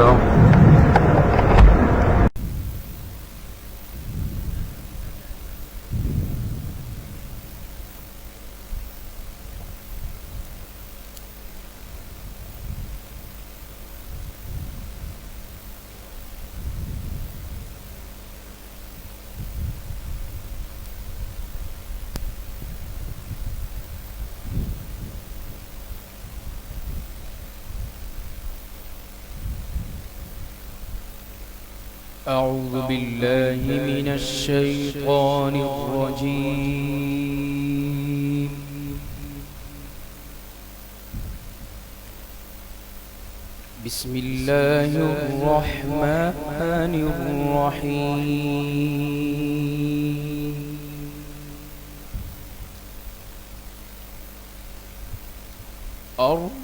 السلام. أعوذ بالله من الشيطان الرجيم. بسم الله الرحمن الرحيم.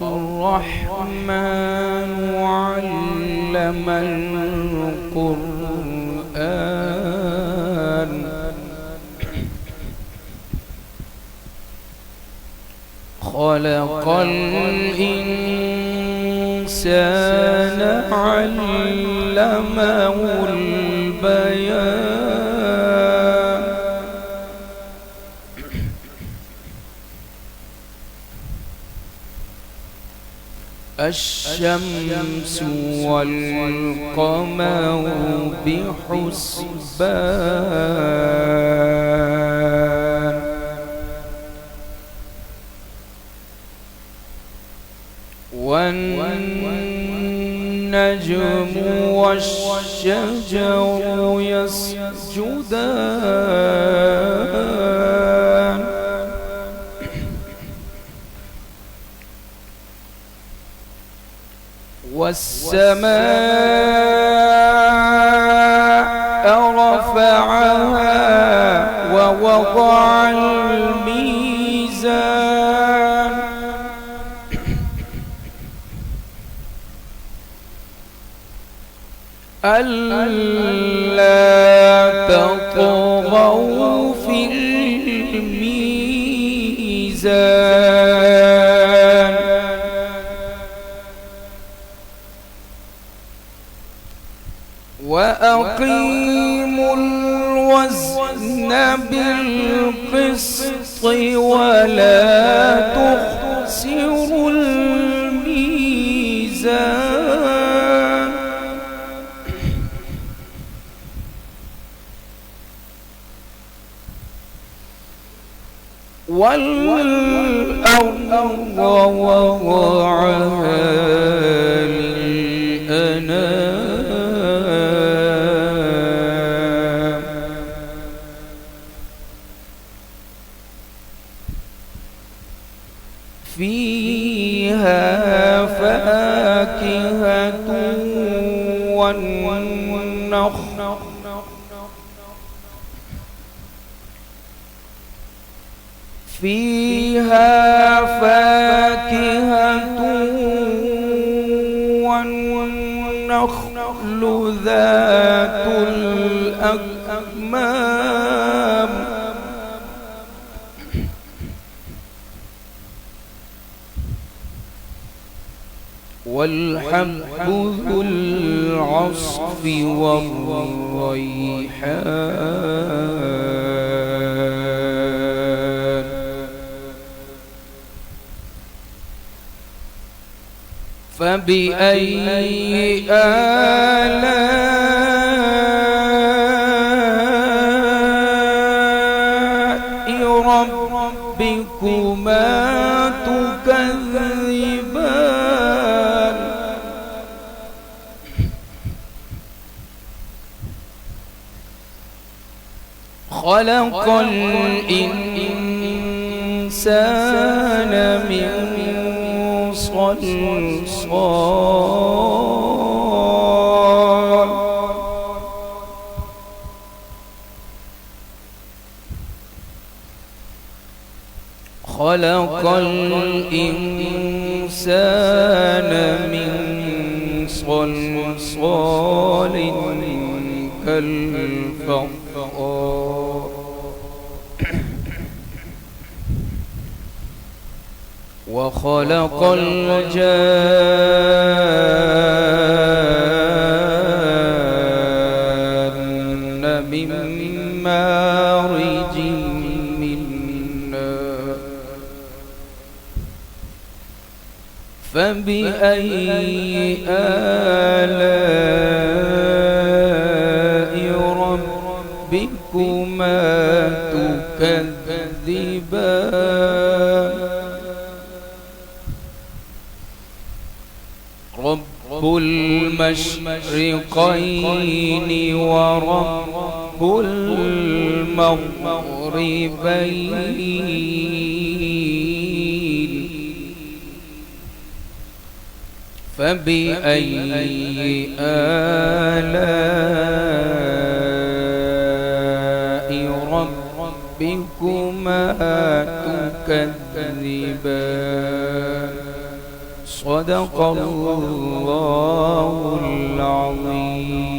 الرحمن علم القرآن خلق الإنسان علمه البيان. الشمس والقمر بحسبان والنجم والشجر يسجدان والسماء رفعها ووضع الميزان ألا تطغوا في الميزان وأقيموا الوزن بالقسط ولا تخسروا الميزان والأرض وضعها للأنام فيها فاكهة والنخل فيها فاكهة والنخل ذات الأكمام والحب ذو العصف والريحان فبأي آلاء ربكما تكذبان خلق الإنسان من صلصال خلق الإنسان من صلصال كالفخار وخلق الجان فبأي آلاء ربكما تكذبان رب المشرقين ورب المغربين فبأي آلاء ربكما تكذبان صدق الله العظيم.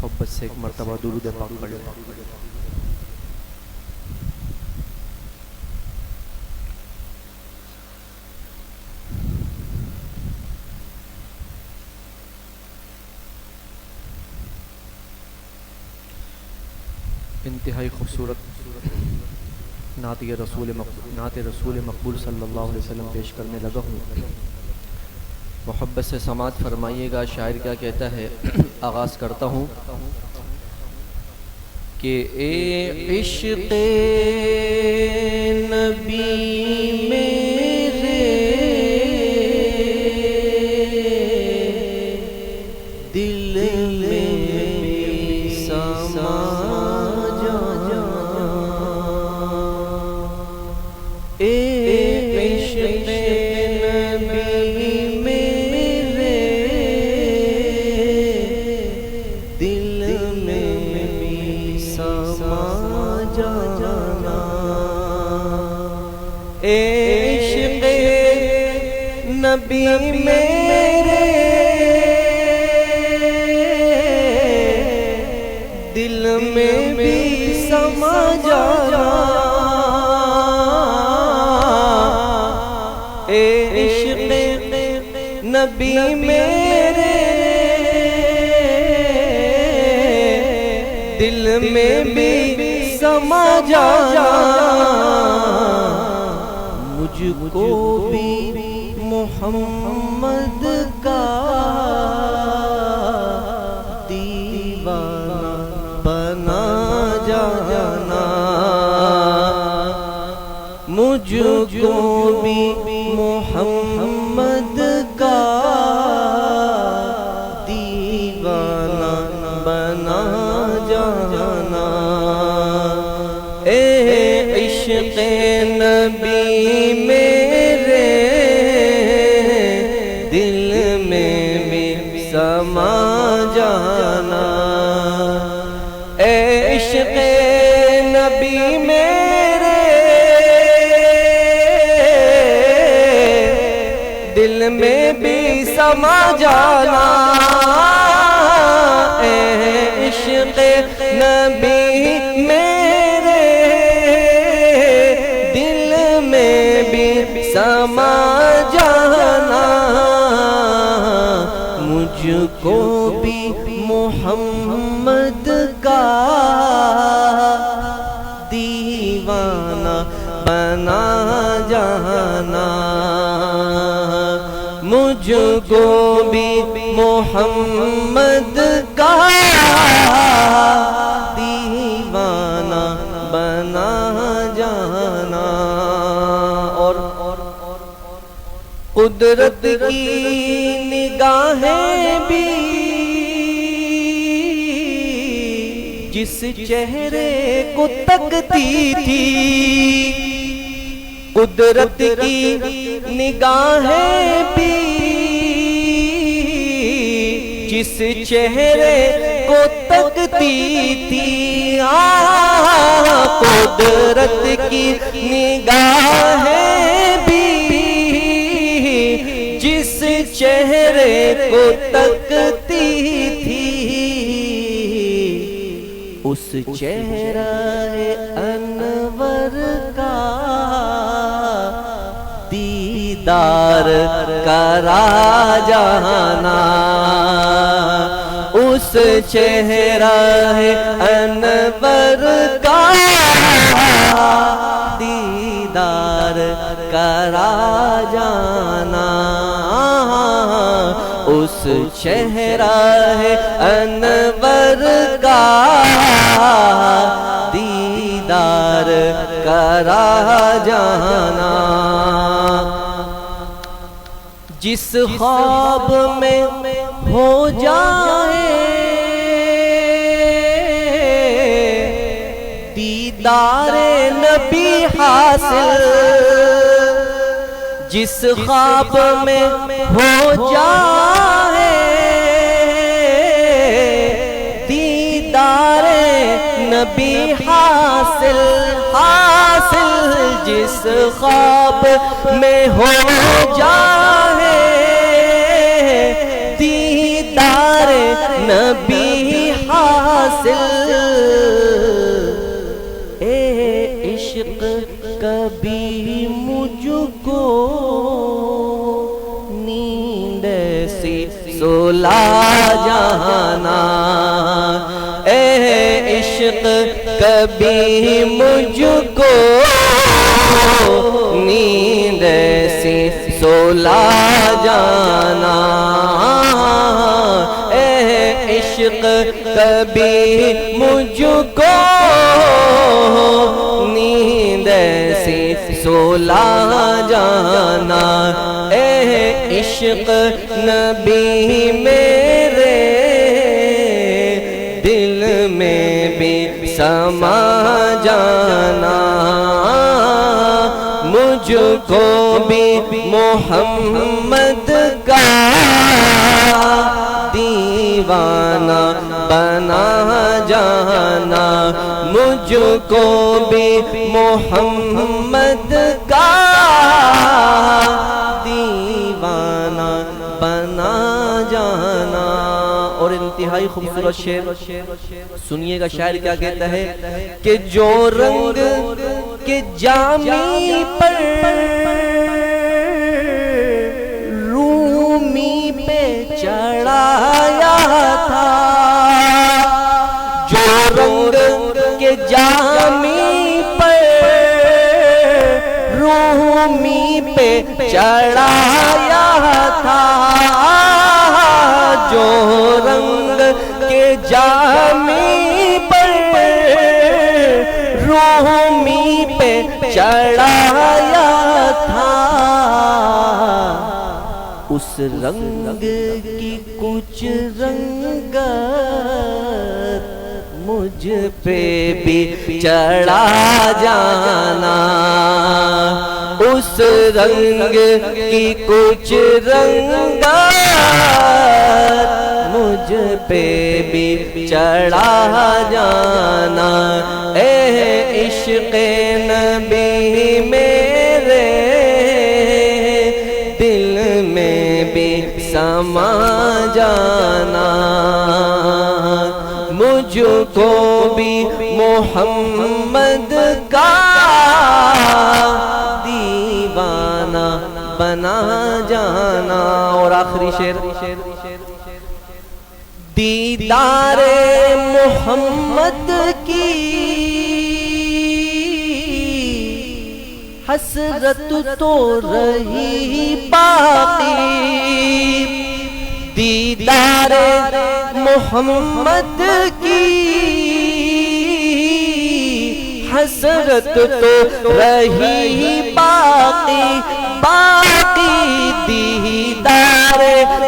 محبت سے ایک مرتبہ درود پاک پڑھ لیں. انتہائی خوبصورت نعت رسول مقبول صلی اللہ علیہ وسلم پیش کرنے لگا ہوں. محبت سے سماعت فرمائیے گا. شاعر کیا کہتا ہے؟ آغاز کرتا ہوں کہ اے عشق نبی میرے دل میں سما جا. اے عشق نبی میرے دل میں بھی سما جانا. اے عشق نبی میرے دل میں بھی سما جانا. مجھ کو بھی محمد کا دیوانہ بنا جانا. مجھ کو بھی محمد کا دیوانہ بنا جانا. اے عشق نبی میرے سما جانا. اے عشق نبی میرے دل میں بھی سما جانا. اے عشق نبی میرے دل میں بھی سما جانا. مجھ کو بھی محمد کا دیوانہ بنا جانا. مجھ کو بھی محمد کا دیوانہ بنا جانا. اور قدرت کی نگاہیں بھی جس چہرے کو تکتی تھی. قدرت کی نگاہیں بھی جس چہرے کو تکتی تھی قدرت کی نگاہیں بھی جس چہرے کو تکتی تھی اس چہرہ انور کا دیدار کرا جانا اس چہرہ انور کا دیدار کرا جانا اس چہرہ انور کا دیدار کرا جانا جس خواب میں ہو جائے دیدار نبی حاصل جس خواب میں ہو جائے دیدار نبی حاصل جس خواب میں ہو جائے دیدار نبی حاصل اے عشق کبھی مجھ کو نیند سے سلا جانا اے عشق کبھی مجھ کو نیند سے سلا جانا اے عشق کبھی مجھ کو نیند سے سلا جانا اے عشق نبی میرے دل میں بھی سما جانا مجھ کو بھی محمد کا دیوانہ بنا جانا مجھ کو بھی محمد کا دیوانہ بنا جانا اور انتہائی خوبصورت شعر سنیے گا شاعر کیا کہتا ہے کہ جو رنگ کے جامی پر رومی پہ چڑھایا تھا جو رنگ کے جامی پر رومی پہ چڑھایا تھا جو رنگ کے جامی پر رومی پہ چڑھایا تھا اس رنگ کی کچھ رنگت مجھ پہ بھی چڑھا جانا اس رنگ کی کچھ رنگت مجھ پہ بھی چڑھا جانا اے عشق نبی میرے دل میں بھی سما جانا مجھ کو بھی محمد کا دیوانہ بنا جانا اور آخری شعر دیدار محمد کی حسرت تو رہی باقی دیدار محمد کی حسرت تو رہی باقی دیدار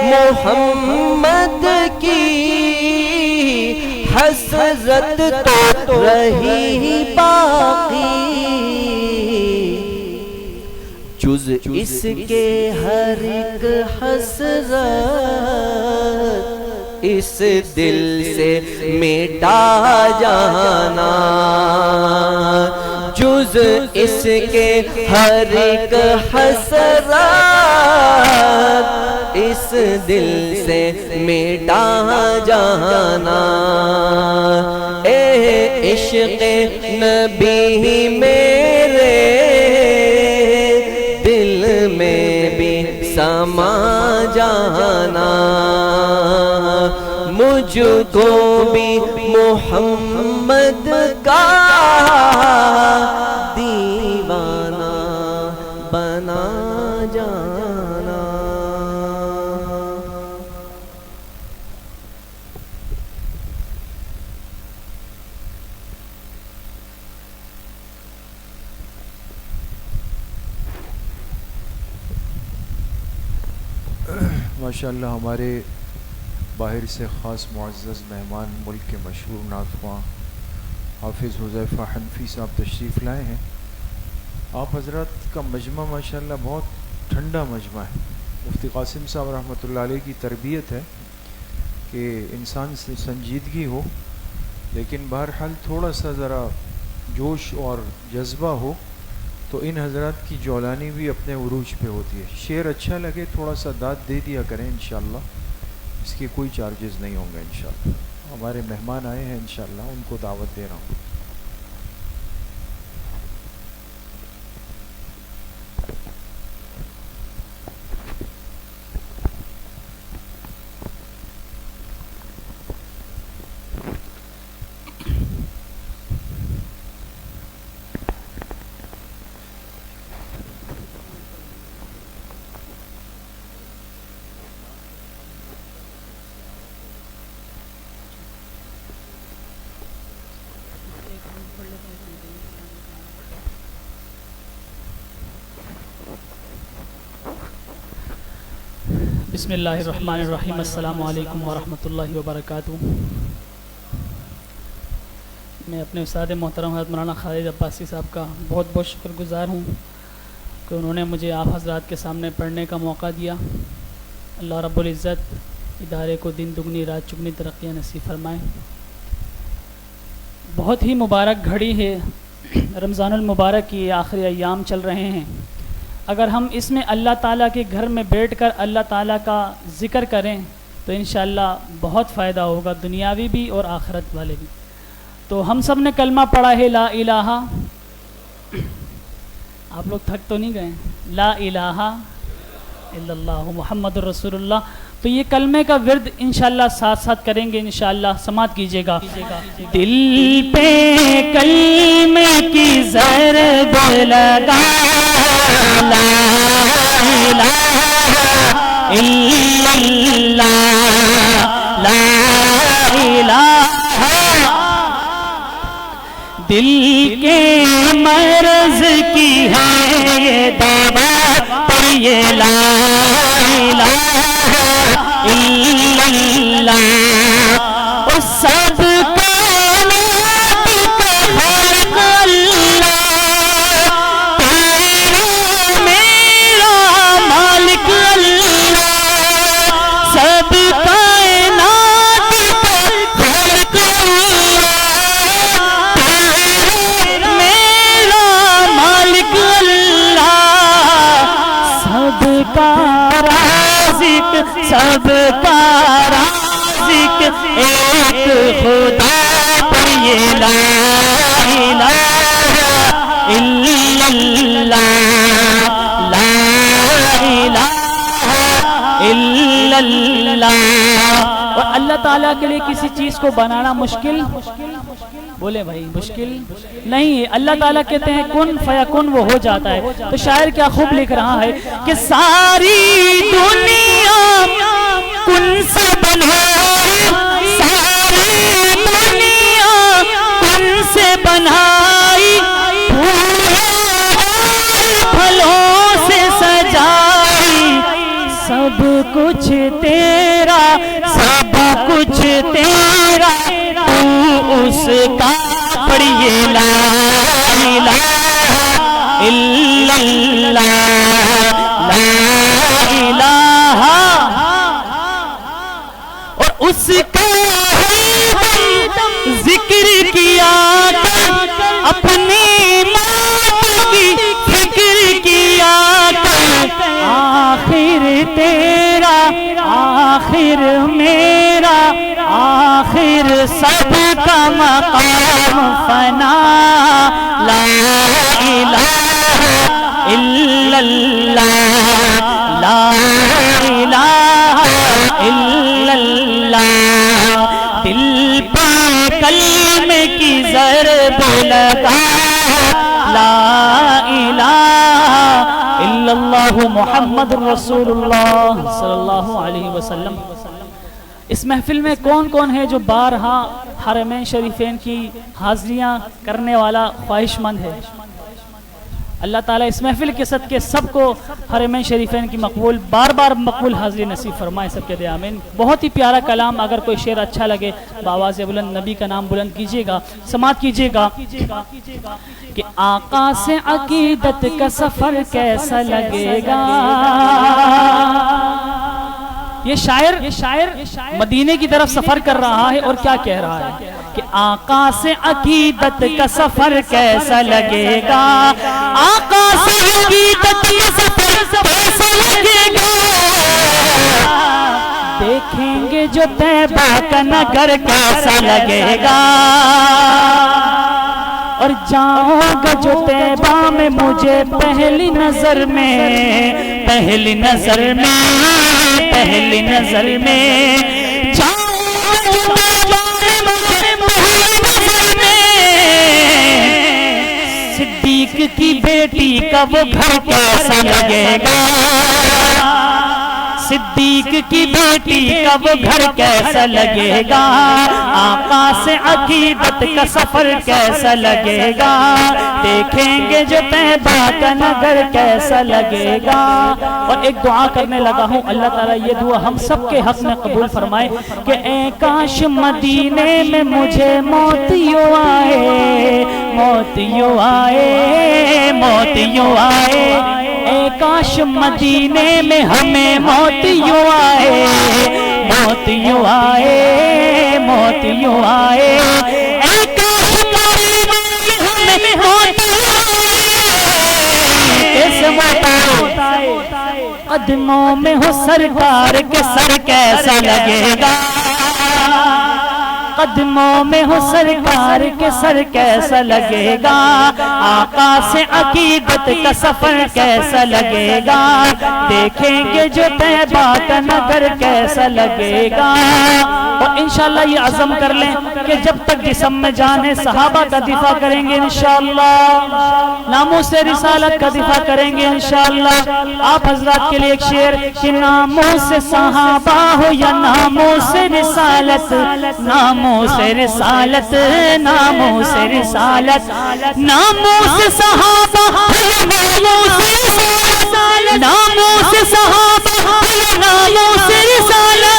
محمد کی حسرت تو رہی باقی جز اس کے ہر ایک حسرت اس دل سے مٹا جانا، جز اس کے ہر ایک حسرات اس دل سے مٹا جانا، اے عشق نبی میرے دل میں بھی سما جانا، مجھ کو بھی محمد کا دیوانہ بنا جانا۔ ماشاءاللہ ہمارے باہر سے خاص معزز مہمان ملک کے مشہور نعت خواں حافظ حذیفہ حنفی صاحب تشریف لائے ہیں۔ آپ حضرات کا مجمع ماشاءاللہ بہت ٹھنڈا مجمع ہے۔ مفتی قاسم صاحب رحمۃ اللہ علیہ کی تربیت ہے کہ انسان سے سنجیدگی ہو، لیکن بہرحال تھوڑا سا ذرا جوش اور جذبہ ہو تو ان حضرات کی جولانی بھی اپنے عروج پہ ہوتی ہے۔ شعر اچھا لگے تھوڑا سا داد دے دیا کریں انشاءاللہ، اس کے کوئی چارجز نہیں ہوں گے انشاءاللہ۔ ہمارے مہمان آئے ہیں انشاءاللہ، ان کو دعوت دے رہا ہوں۔ بسم اللہ الرحمن الرحیم۔ السلام علیکم ورحمۃ اللہ وبرکاتہ۔ میں اپنے استاد محترم حضرت مولانا خالد عباسی صاحب کا بہت بہت شکر گزار ہوں کہ انہوں نے مجھے آپ حضرات کے سامنے پڑھنے کا موقع دیا۔ اللہ رب العزت ادارے کو دن دگنی رات چگنی ترقیاں نصیب فرمائیں۔ بہت ہی مبارک گھڑی ہے، رمضان المبارک کی آخری ایام چل رہے ہیں۔ اگر ہم اس میں اللہ تعالیٰ کے گھر میں بیٹھ کر اللہ تعالیٰ کا ذکر کریں تو انشاءاللہ بہت فائدہ ہوگا، دنیاوی بھی اور آخرت والے بھی۔ تو ہم سب نے کلمہ پڑھا ہے لا الہ، آپ لوگ تھک تو نہیں گئے؟ لا الہ الا اللہ محمد الرسول اللہ۔ تو یہ کلمے کا ورد انشاءاللہ ساتھ ساتھ کریں گے انشاءاللہ، سماعت کیجیے گا۔ دل پہ کلمے کی ضرب لگا، لا الہ الا اللہ، لا الہ، دل کے مرض کی ہے یہ دوا، پر یہ لا الہ الا اللہ، اور سب کائنات کا خالق اللہ، تیرا میرا مالک اللہ، سب کائنات کا خالق اللہ، تیرا میرا مالک اللہ، سب کا سب کا رازق ایک خدا، پر یہ لا الہ الا اللہ، لا الہ الا اللہ۔ اور اللہ تعالیٰ کے لیے کسی چیز کو بنانا مشکل، بولے بھائی مشکل نہیں ہے۔ اللہ تعالیٰ کہتے ہیں کن فیکن، وہ ہو جاتا ہے۔ تو شاعر کیا خوب لکھ رہا ہے کہ ساری دنیا کن سے بنائی، ساری دنیا کن سے بنائی، پھلوں سے سجائی، سب کچھ تیرا، سب کچھ تیرا، تو اس کا پڑھیے لا الہ الا اللہ، لا الہ، اور اس بھی لگا لا الہ الا اللہ محمد رسول اللہ صلی اللہ علیہ وسلم۔ اس محفل میں کون کون ہے جو بارہا حرمین شریفین کی حاضریاں کرنے والا خواہش مند ہے؟ اللہ تعالیٰ اس محفل کے صدقے سب کو حرمین شریفین کی مقبول بار بار مقبول حاضری نصیب فرمائے، سب کے دے آمین۔ بہت ہی پیارا کلام، اگر کوئی شعر اچھا لگے بآواز بلند نبی کا نام بلند کیجیے گا، سماعت کیجیے گا کہ آقا سے عقیدت کا سفر کیسا لگے گا۔ یہ شاعر مدینے کی طرف سفر کر رہا ہے اور کیا کہہ رہا ہے کہ آقا سے عقیدت کا سفر کیسا لگے گا، آقا سے عقیدت کا سفر کیسا لگے گا، دیکھیں گے جو طیبہ کا نگر کیسا لگے گا، اور جاؤں گا جو طیبہ میں مجھے پہلی نظر میں صدیق کی بیٹی کا وہ گھر کیسا لگے گا، صدیق کی بیٹی کا وہ گھر کیسا لگے گا، آقا سے عقیدت کا سفر کیسا لگے گا، دیکھیں گے جو طیبہ کا نگر کیسا لگے گا۔ اور ایک دعا کرنے لگا ہوں، اللہ تعالیٰ یہ دعا ہم سب کے حق میں قبول فرمائے کہ اے کاش مدینے میں مجھے موت یوں آئے، اے کاش مدینے میں ہمیں موت یوں آئے، اے کاش مدینے میں ہمیں موت یوں آئے، قدموں میں ہو سرکار کے سر کیسا لگے گا، قدموں میں ہو سرکار کے سر کیسا لگے گا، آقا سے عقیدت کا سفر کیسا لگے گا، دیکھیں گے جو طیبہ کا نگر کیسا لگے گا۔ اور انشاءاللہ یہ عزم کر لیں کہ جب تک جسم میں جان ہے صحابہ کا دفاع کریں گے انشاءاللہ، ناموس رسالت کا دفاع کریں گے انشاءاللہ۔ آپ حضرات کے لیے ایک شعر کہ ناموس صحابہ ہو یا ناموس رسالت، ناموس رسالت، ناموس رسالت، ناموس صحابہ ناموس رسالت، ناموس صحابہ ناموس رسالت،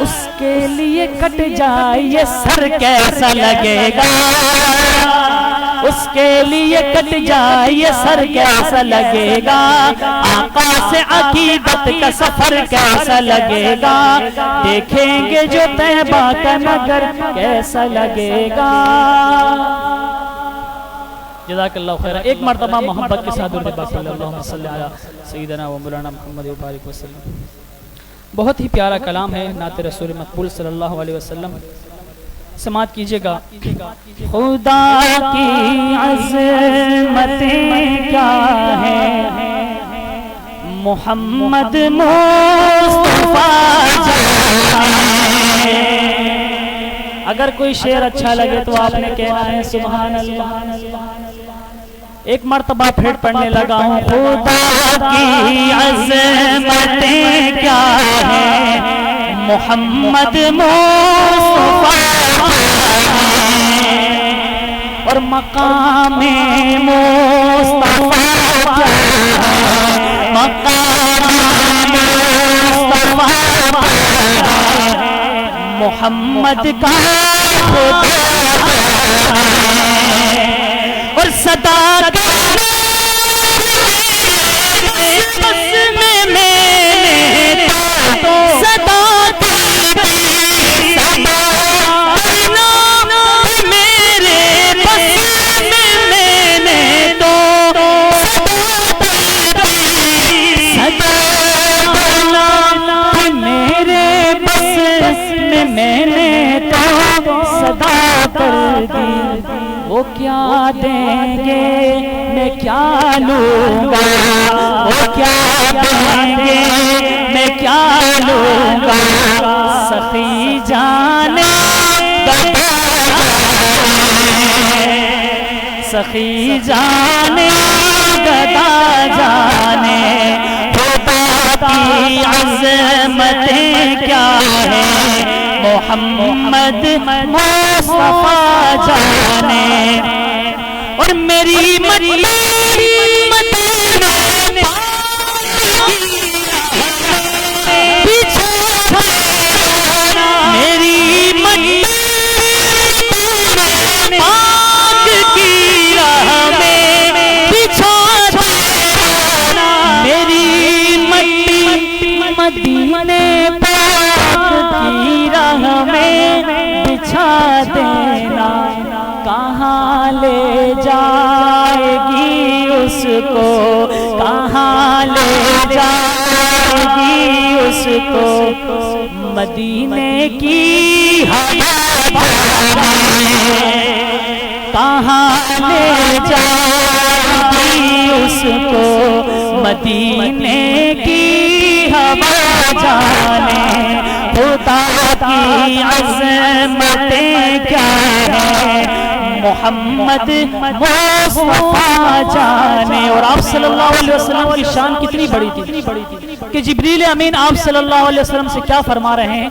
اس کے لیے کٹ جائے یہ سر کیسا لگے گا، اس کے لیے کٹ جائے یہ سر کیسا لگے گا، آقا سے عقیدت کا سفر کیسا لگے گا، دیکھیں گے جو طیبہ کا نگر کیسا لگے گا۔ جزاک اللہ خیر۔ ایک مرتبہ محبت کے ساتھ درود پاک پڑھیں، اللہم صلی علی سیدنا و مولانا محمد وبارک وسلم۔ بہت ہی پیارا کلام ہے نعت رسول مقبول صلی اللہ علیہ وسلم، سماعت کیجئے گا۔ خدا کی عظمتیں کیا ہے، محمد مصطفیٰ جانے۔ اگر کوئی شعر اچھا لگے تو آپ نے کہنا ہے سبحان اللہ۔ ایک مرتبہ پھر پڑھنے لگا ہوں، خدا کی عظمتیں کیا ہے، محمد مصطفیٰ اور مقام مصطفیٰ کیا ہے، مقام مصطفیٰ محمد کا خدا اور صدا وہ کیا دیں گے میں کیا لوں گا، وہ کیا دیں گے میں کیا لوں گا، سخی جانے بتا سخی جانے گدا جانے خدا کی عظمتیں کیا ہے محمد مصطفیٰ جانے اور میری مدینہ مدینے پاک کی راہ میں بچھا دینا کہاں لے جائے گی اس کو کہاں لے جائے گی اس کو مدینے کی ہوا کہاں لے جائے گی اس کو مدینے کی ہوا جانے خدا کی عظمتیں کیا ہے محمد مصطفیٰ جانے. اور آپ صلی اللہ علیہ وسلم کی شان کتنی بڑی تھی کہ جبریل امین آپ صلی اللہ علیہ وسلم سے کیا فرما رہے ہیں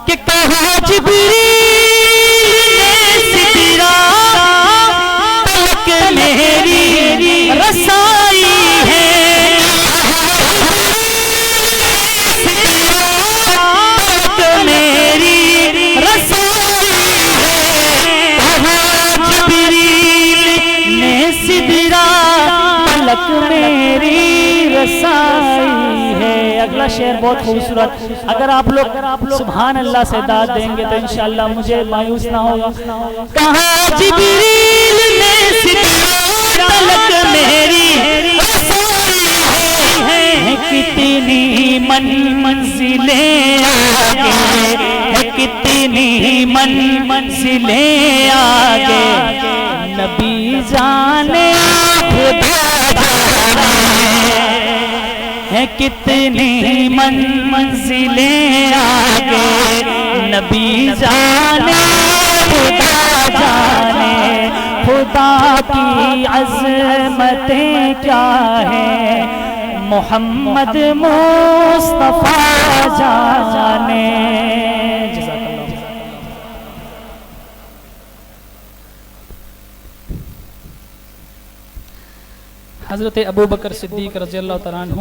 کہ کہا جبریل نے سدرا تک میری رسائی ہے میری رسائی ہے. اگلا شعر بہت خوبصورت, اگر آپ لوگ سبحان اللہ سے داد دیں گے تو انشاءاللہ مجھے مایوس نہ ہوگا. کہاں جبریل نے ستارہ تلک میری رسائی ہے کتنی منزلیں آگے کتنی منزلیں آگے نبی جانے ہے کتنی منزلیں آگے نبی جانے خدا جانے خدا کی عظمتیں کیا ہے محمد مصطفیٰ جانے. جزاک اللہ. حضرت ابو بکر صدیق رضی اللہ تعالیٰ عنہ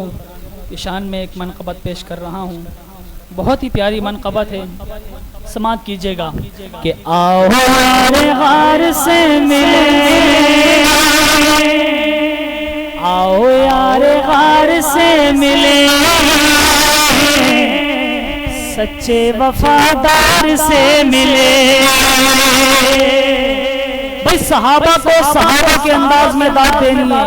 کی شان میں ایک منقبت پیش کر رہا ہوں. بہت ہی پیاری منقبت ہے, سماعت کیجئے گا. کہ آؤ غار سے ملے آؤ یار غار سے ملے سچے وفادار سے ملے. بھئی صحابہ کو صحابہ کے انداز میں داد دینی ہے,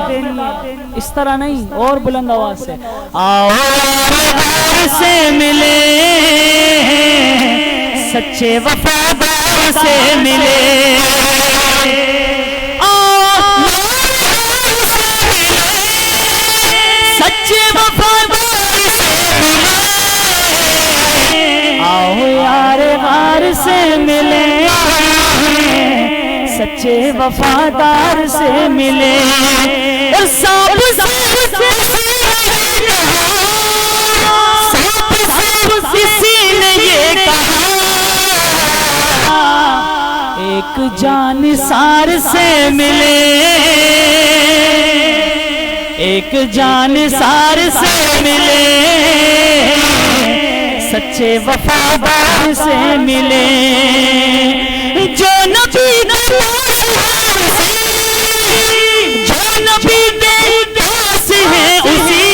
اس طرح نہیں, اور بلند آواز سے. آؤ غار سے ملے سچے وفادار سے ملے سچے وفادار سے ملے. آؤ یار غار سے ملے سچے وفادار سے ملے. اور سب کسی نے یہ کہا ایک جانثار سے ملے ایک جانثار سے ملے سچے وفادار سے ملے. جو نبی کے پاس ہے اسی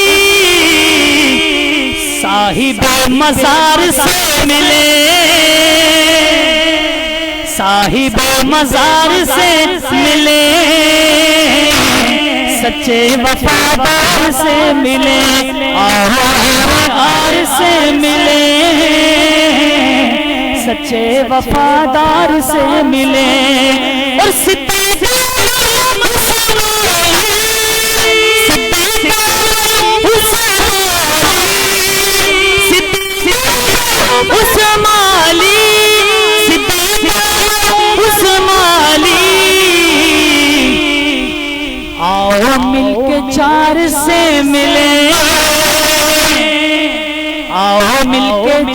صاحب مزار سے ملے صاحب مزار سے ملے سچے وفادار سے ملے آر سے ملے سچے وفادار سے ملے. اور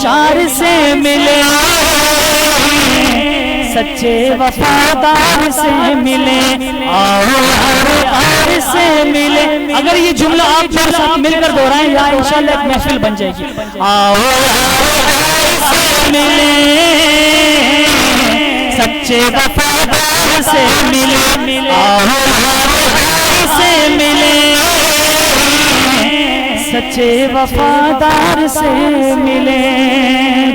چار سے ملے، سچے وفادار سے ملے، آؤ ہر آر سے ملے. اگر یہ جملہ آپ میرے ساتھ مل کر دہرائیں یا انشاءاللہ ایک محفل بن جائے گی. آؤ سے ملے، سچے وفادار سے ملے، آؤ سے ملے، سچے وفادار سے ملے.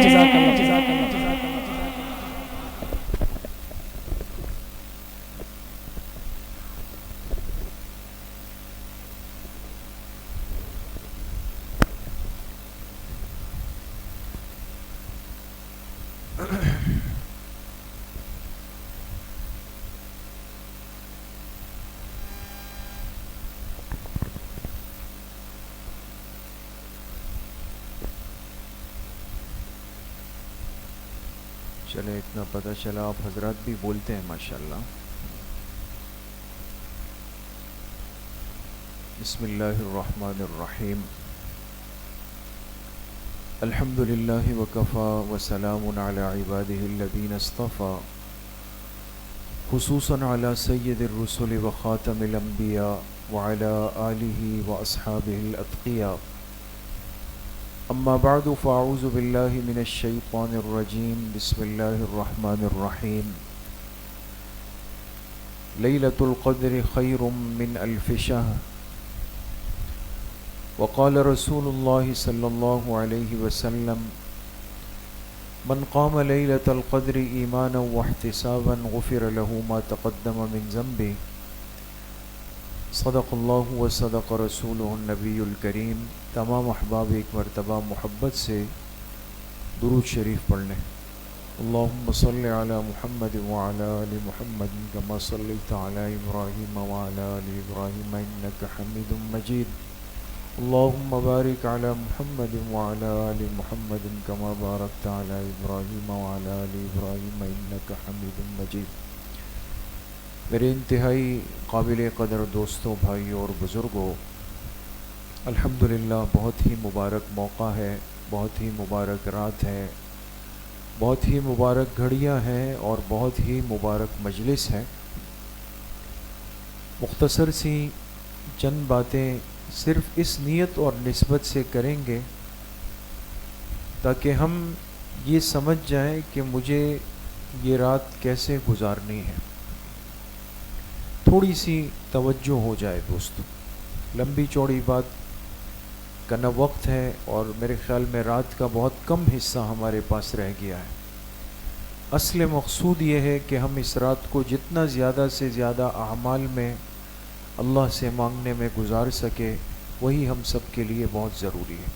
جزاک اللہ. چلے اتنا پتہ چلا، آپ حضرات بھی بولتے ہیں ماشاءاللہ. بسم اللہ الرحمن الرحیم. الحمد للہ وکفا وسلام علی عبادہ الذین اصطفى، خصوصاً علی سید الرسل وخاتم الانبیاء وعلی آلہ واصحابہ الاتقیاء. اما بعد فاعوذ باللہ من الشیطان الرجیم. بسم اللہ الرحمن الرحیم. لیلۃ القدر خیر من الف شہر. وقال رسول اللہ صلی اللہ علیہ وسلم من قام لیلۃ القدر ایمانا واحتسابا غفر له ما تقدم من ذنبه. صدق اللہ و صدق رسولہ النبی الکریم. تمام احباب ایک مرتبہ محبت سے درود شریف پڑھ لیں. اللہم صلی علی محمد وعلی آل محمد کما صلیت علی ابراہیم وعلی آل ابراہیم انک حمید مجید. اللہم بارک علی محمد وعلی آل محمد کما بارکت علی ابراہیم وعلی آل ابراہیم انک حمید مجید. میرے انتہائی قابل قدر دوستوں، بھائیوں اور بزرگوں، الحمدللہ بہت ہی مبارک موقع ہے، بہت ہی مبارک رات ہے، بہت ہی مبارک گھڑیاں ہیں اور بہت ہی مبارک مجلس ہے. مختصر سی چند باتیں صرف اس نیت اور نسبت سے کریں گے تاکہ ہم یہ سمجھ جائیں کہ مجھے یہ رات کیسے گزارنی ہے. تھوڑی سی توجہ ہو جائے دوستو. لمبی چوڑی بات کا نہ وقت ہے اور میرے خیال میں رات کا بہت کم حصہ ہمارے پاس رہ گیا ہے. اصل مقصود یہ ہے کہ ہم اس رات کو جتنا زیادہ سے زیادہ اعمال میں اللہ سے مانگنے میں گزار سکے، وہی ہم سب کے لیے بہت ضروری ہے.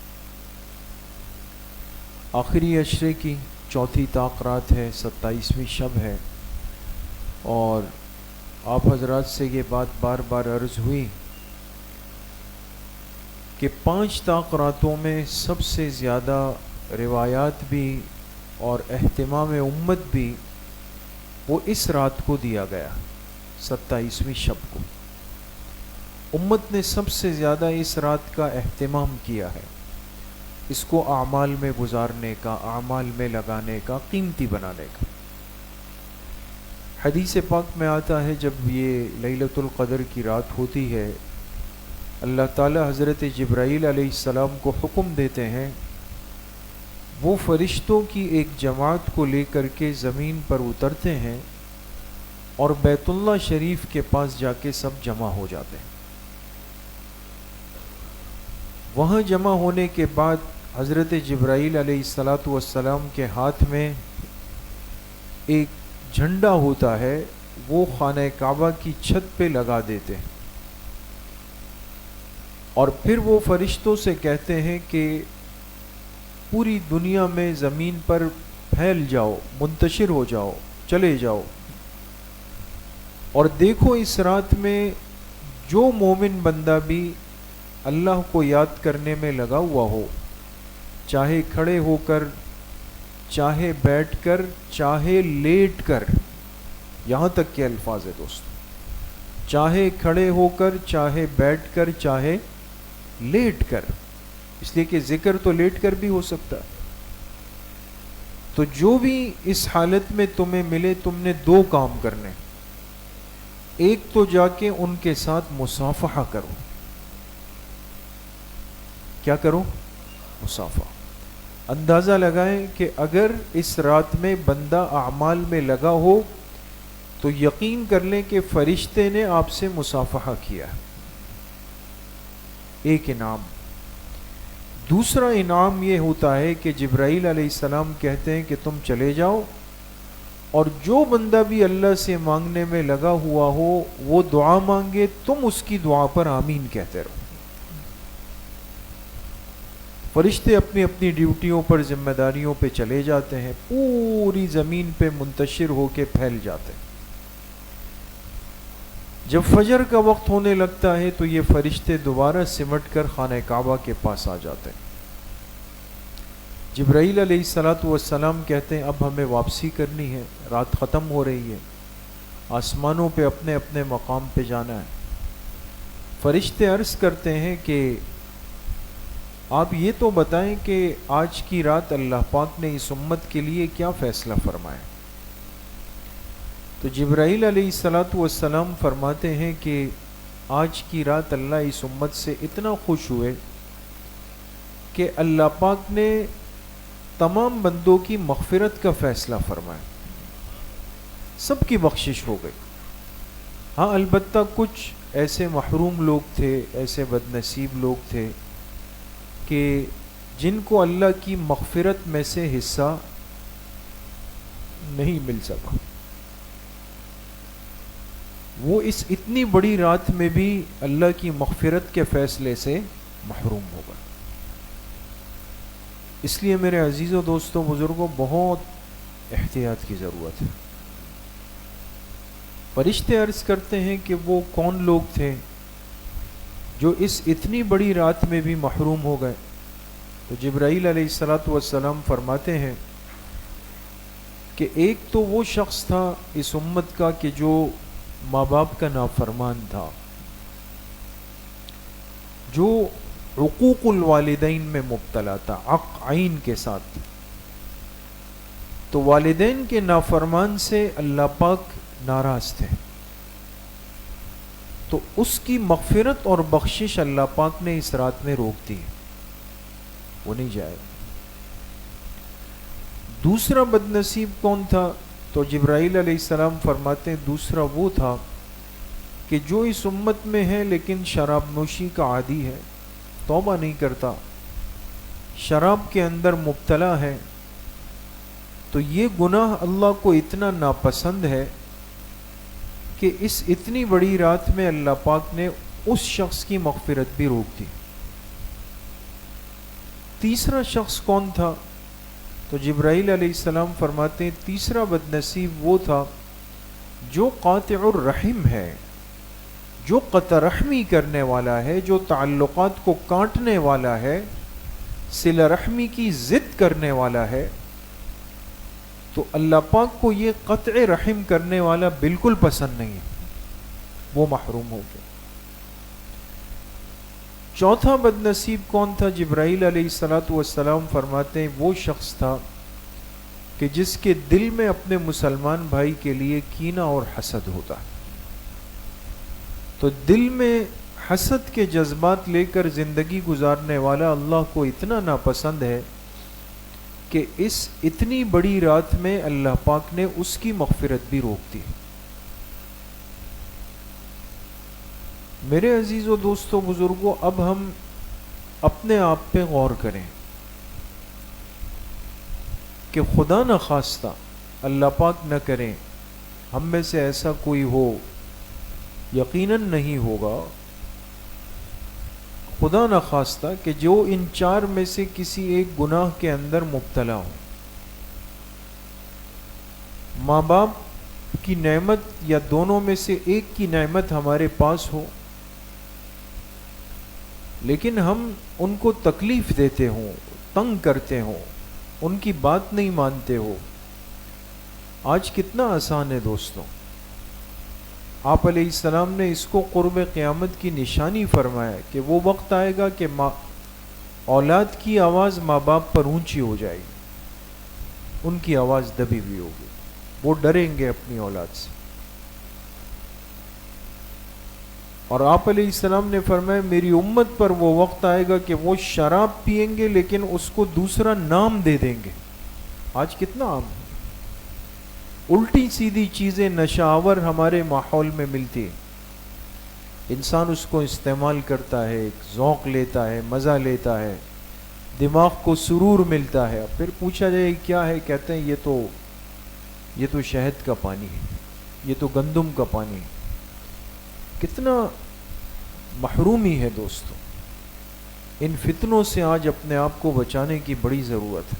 آخری عشرے کی چوتھی طاق رات ہے، 27ویں شب ہے، اور آپ حضرات سے یہ بات بار بار عرض ہوئی کہ 5 طاق راتوں میں سب سے زیادہ روایات بھی اور اہتمام امت بھی وہ اس رات کو دیا گیا، 27ویں شب کو. امت نے سب سے زیادہ اس رات کا اہتمام کیا ہے، اس کو اعمال میں گزارنے کا، اعمال میں لگانے کا، قیمتی بنانے کا. حدیث پاک میں آتا ہے جب یہ لیلۃ القدر کی رات ہوتی ہے، اللہ تعالی حضرت جبرائیل علیہ السلام کو حکم دیتے ہیں، وہ فرشتوں کی ایک جماعت کو لے کر کے زمین پر اترتے ہیں اور بیت اللہ شریف کے پاس جا کے سب جمع ہو جاتے ہیں. وہاں جمع ہونے کے بعد حضرت جبرائیل علیہ السلام کے ہاتھ میں ایک جھنڈا ہوتا ہے، وہ خانہ کعبہ کی چھت پہ لگا دیتے ہیں اور پھر وہ فرشتوں سے کہتے ہیں کہ پوری دنیا میں زمین پر پھیل جاؤ، منتشر ہو جاؤ، چلے جاؤ، اور دیکھو اس رات میں جو مومن بندہ بھی اللہ کو یاد کرنے میں لگا ہوا ہو، چاہے کھڑے ہو کر، چاہے بیٹھ کر، چاہے لیٹ کر، یہاں تک کے الفاظ ہے دوستو، چاہے کھڑے ہو کر، چاہے بیٹھ کر، چاہے لیٹ کر، اس لیے کہ ذکر تو لیٹ کر بھی ہو سکتا ہے. تو جو بھی اس حالت میں تمہیں ملے تم نے دو کام کرنے. ایک تو جا کے ان کے ساتھ مصافحہ کرو. کیا کرو؟ مصافحہ. اندازہ لگائیں کہ اگر اس رات میں بندہ اعمال میں لگا ہو تو یقین کر لیں کہ فرشتے نے آپ سے مصافحہ کیا. ایک انعام. دوسرا انعام یہ ہوتا ہے کہ جبرائیل علیہ السلام کہتے ہیں کہ تم چلے جاؤ اور جو بندہ بھی اللہ سے مانگنے میں لگا ہوا ہو وہ دعا مانگے، تم اس کی دعا پر آمین کہتے رہو. فرشتے اپنی اپنی ڈیوٹیوں پر ذمہ داریوں پہ چلے جاتے ہیں، پوری زمین پہ منتشر ہو کے پھیل جاتے ہیں. جب فجر کا وقت ہونے لگتا ہے تو یہ فرشتے دوبارہ سمٹ کر خانہ کعبہ کے پاس آ جاتے ہیں. جبرائیل علیہ السلام کہتے ہیں اب ہمیں واپسی کرنی ہے، رات ختم ہو رہی ہے، آسمانوں پہ اپنے اپنے مقام پہ جانا ہے. فرشتے عرض کرتے ہیں کہ آپ یہ تو بتائیں کہ آج کی رات اللہ پاک نے اس امت کے لیے کیا فیصلہ فرمایا. تو جبرائیل علیہ السلام فرماتے ہیں کہ آج کی رات اللہ اس امت سے اتنا خوش ہوئے کہ اللہ پاک نے تمام بندوں کی مغفرت کا فیصلہ فرمایا، سب کی بخشش ہو گئی. ہاں البتہ کچھ ایسے محروم لوگ تھے، ایسے بد نصیب لوگ تھے کہ جن کو اللہ کی مغفرت میں سے حصہ نہیں مل سکا. وہ اس اتنی بڑی رات میں بھی اللہ کی مغفرت کے فیصلے سے محروم ہو گئے. اس لیے میرے عزیزوں دوستوں بزرگوں بہت احتیاط کی ضرورت ہے. فرشتے عرض کرتے ہیں کہ وہ کون لوگ تھے جو اس اتنی بڑی رات میں بھی محروم ہو گئے. تو جبرائیل علیہ السلام فرماتے ہیں کہ ایک تو وہ شخص تھا اس امت کا کہ جو ماں باپ کا نافرمان تھا، جو حقوق الوالدین میں مبتلا تھا، حق عین کے ساتھ. تو والدین کے نافرمان سے اللہ پاک ناراض تھے، تو اس کی مغفرت اور بخشش اللہ پاک نے اس رات میں روک دی، وہ نہیں جائے. دوسرا بد نصیب کون تھا؟ تو جبرائیل علیہ السلام فرماتے ہیں دوسرا وہ تھا کہ جو اس امت میں ہے لیکن شراب نوشی کا عادی ہے، توبہ نہیں کرتا، شراب کے اندر مبتلا ہے. تو یہ گناہ اللہ کو اتنا ناپسند ہے کہ اس اتنی بڑی رات میں اللہ پاک نے اس شخص کی مغفرت بھی روک دی. تیسرا شخص کون تھا؟ تو جبرائیل علیہ السلام فرماتے ہیں تیسرا بد نصیب وہ تھا جو قاطع الرحم ہے، جو قطع رحمی کرنے والا ہے، جو تعلقات کو کاٹنے والا ہے، صلہ رحمی کی ضد کرنے والا ہے. تو اللہ پاک کو یہ قطع رحم کرنے والا بالکل پسند نہیں ہے، وہ محروم ہو گیا. چوتھا بد نصیب کون تھا؟ جبرائیل علیہ السلام فرماتے ہیں وہ شخص تھا کہ جس کے دل میں اپنے مسلمان بھائی کے لیے کینہ اور حسد ہوتا. تو دل میں حسد کے جذبات لے کر زندگی گزارنے والا اللہ کو اتنا ناپسند ہے کہ اس اتنی بڑی رات میں اللہ پاک نے اس کی مغفرت بھی روک دی. میرے عزیزو دوستو بزرگوں، اب ہم اپنے آپ پہ غور کریں کہ خدا نہ خواستہ، اللہ پاک نہ کریں، ہم میں سے ایسا کوئی ہو، یقیناً نہیں ہوگا، خدا نہ خواستہ کہ جو ان چار میں سے کسی ایک گناہ کے اندر مبتلا ہو. ماں باپ کی نعمت یا دونوں میں سے ایک کی نعمت ہمارے پاس ہو لیکن ہم ان کو تکلیف دیتے ہوں، تنگ کرتے ہوں، ان کی بات نہیں مانتے ہو. آج کتنا آسان ہے دوستوں. آپ علیہ السلام نے اس کو قرب قیامت کی نشانی فرمایا کہ وہ وقت آئے گا کہ اولاد کی آواز ماں باپ پر اونچی ہو جائے گی. ان کی آواز دبی ہوئی ہوگی، وہ ڈریں گے اپنی اولاد سے. اور آپ علیہ السلام نے فرمایا میری امت پر وہ وقت آئے گا کہ وہ شراب پئیں گے لیکن اس کو دوسرا نام دے دیں گے. آج کتنا عام ہے، الٹی سیدھی چیزیں نشہ آور ہمارے ماحول میں ملتی ہیں، انسان اس کو استعمال کرتا ہے، ایک ذوق لیتا ہے، مزہ لیتا ہے، دماغ کو سرور ملتا ہے. پھر پوچھا جائے کیا ہے، کہتے ہیں یہ تو شہد کا پانی ہے، یہ تو گندم کا پانی ہے. کتنا محرومی ہے دوستو. ان فتنوں سے آج اپنے آپ کو بچانے کی بڑی ضرورت ہے.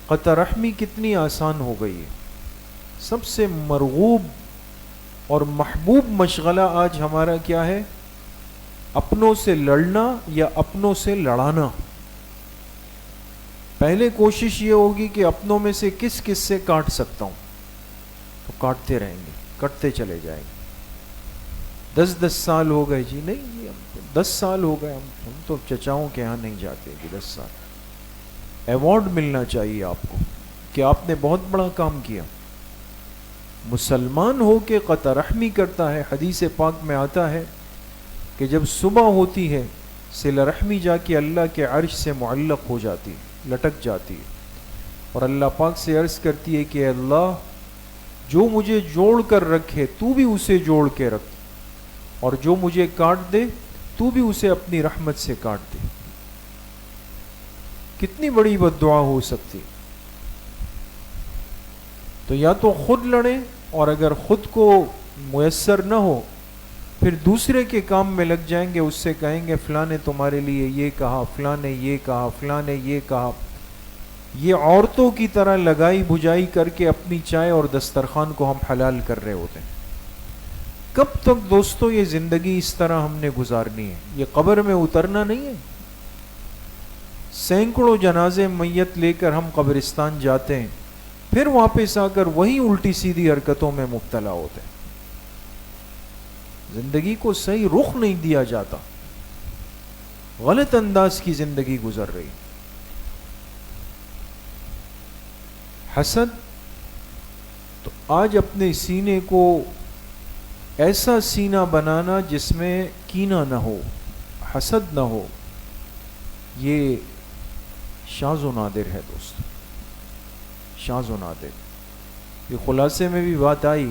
قطع رحمی کتنی آسان ہو گئی ہے. سب سے مرغوب اور محبوب مشغلہ آج ہمارا کیا ہے؟ اپنوں سے لڑنا یا اپنوں سے لڑانا. پہلے کوشش یہ ہوگی کہ اپنوں میں سے کس سے کاٹ سکتا ہوں، تو کاٹتے رہیں گے، کٹتے چلے جائیں گے. 10 سال ہو گئے جی، نہیں جی 10 سال ہو گئے، ہم تو چچاؤں کے ہاں نہیں جاتے کہ 10 سال. ایوارڈ ملنا چاہیے آپ کو کہ آپ نے بہت بڑا کام کیا. مسلمان ہو کے قطع رحمی کرتا ہے. حدیث پاک میں آتا ہے کہ جب صبح ہوتی ہے صلہ رحمی جا کے اللہ کے عرش سے معلق ہو جاتی ہے، لٹک جاتی ہے، اور اللہ پاک سے عرض کرتی ہے کہ اللہ جو مجھے جوڑ کر رکھے تو بھی اسے جوڑ کے رکھ، اور جو مجھے کاٹ دے تو بھی اسے اپنی رحمت سے کاٹ دے. کتنی بڑی بد دعا ہو سکتی. تو یا تو خود لڑیں، اور اگر خود کو میسر نہ ہو پھر دوسرے کے کام میں لگ جائیں گے، اس سے کہیں گے فلاں نے تمہارے لیے یہ کہا، فلاں نے یہ کہا، فلاں نے یہ کہا. یہ عورتوں کی طرح لگائی بجائی کر کے اپنی چائے اور دسترخوان کو ہم حلال کر رہے ہوتے ہیں. کب تک دوستو یہ زندگی اس طرح ہم نے گزارنی ہے؟ یہ قبر میں اترنا نہیں ہے. سینکڑوں جنازے میت لے کر ہم قبرستان جاتے ہیں، پھر واپس آ کر وہی الٹی سیدھی حرکتوں میں مبتلا ہوتے ہیں. زندگی کو صحیح رخ نہیں دیا جاتا، غلط انداز کی زندگی گزر رہی. حسد تو آج اپنے سینے کو ایسا سینہ بنانا جس میں کینہ نہ ہو، حسد نہ ہو، یہ شاذ و نادر ہے دوست، شاذ و نادر. یہ خلاصے میں بھی بات آئی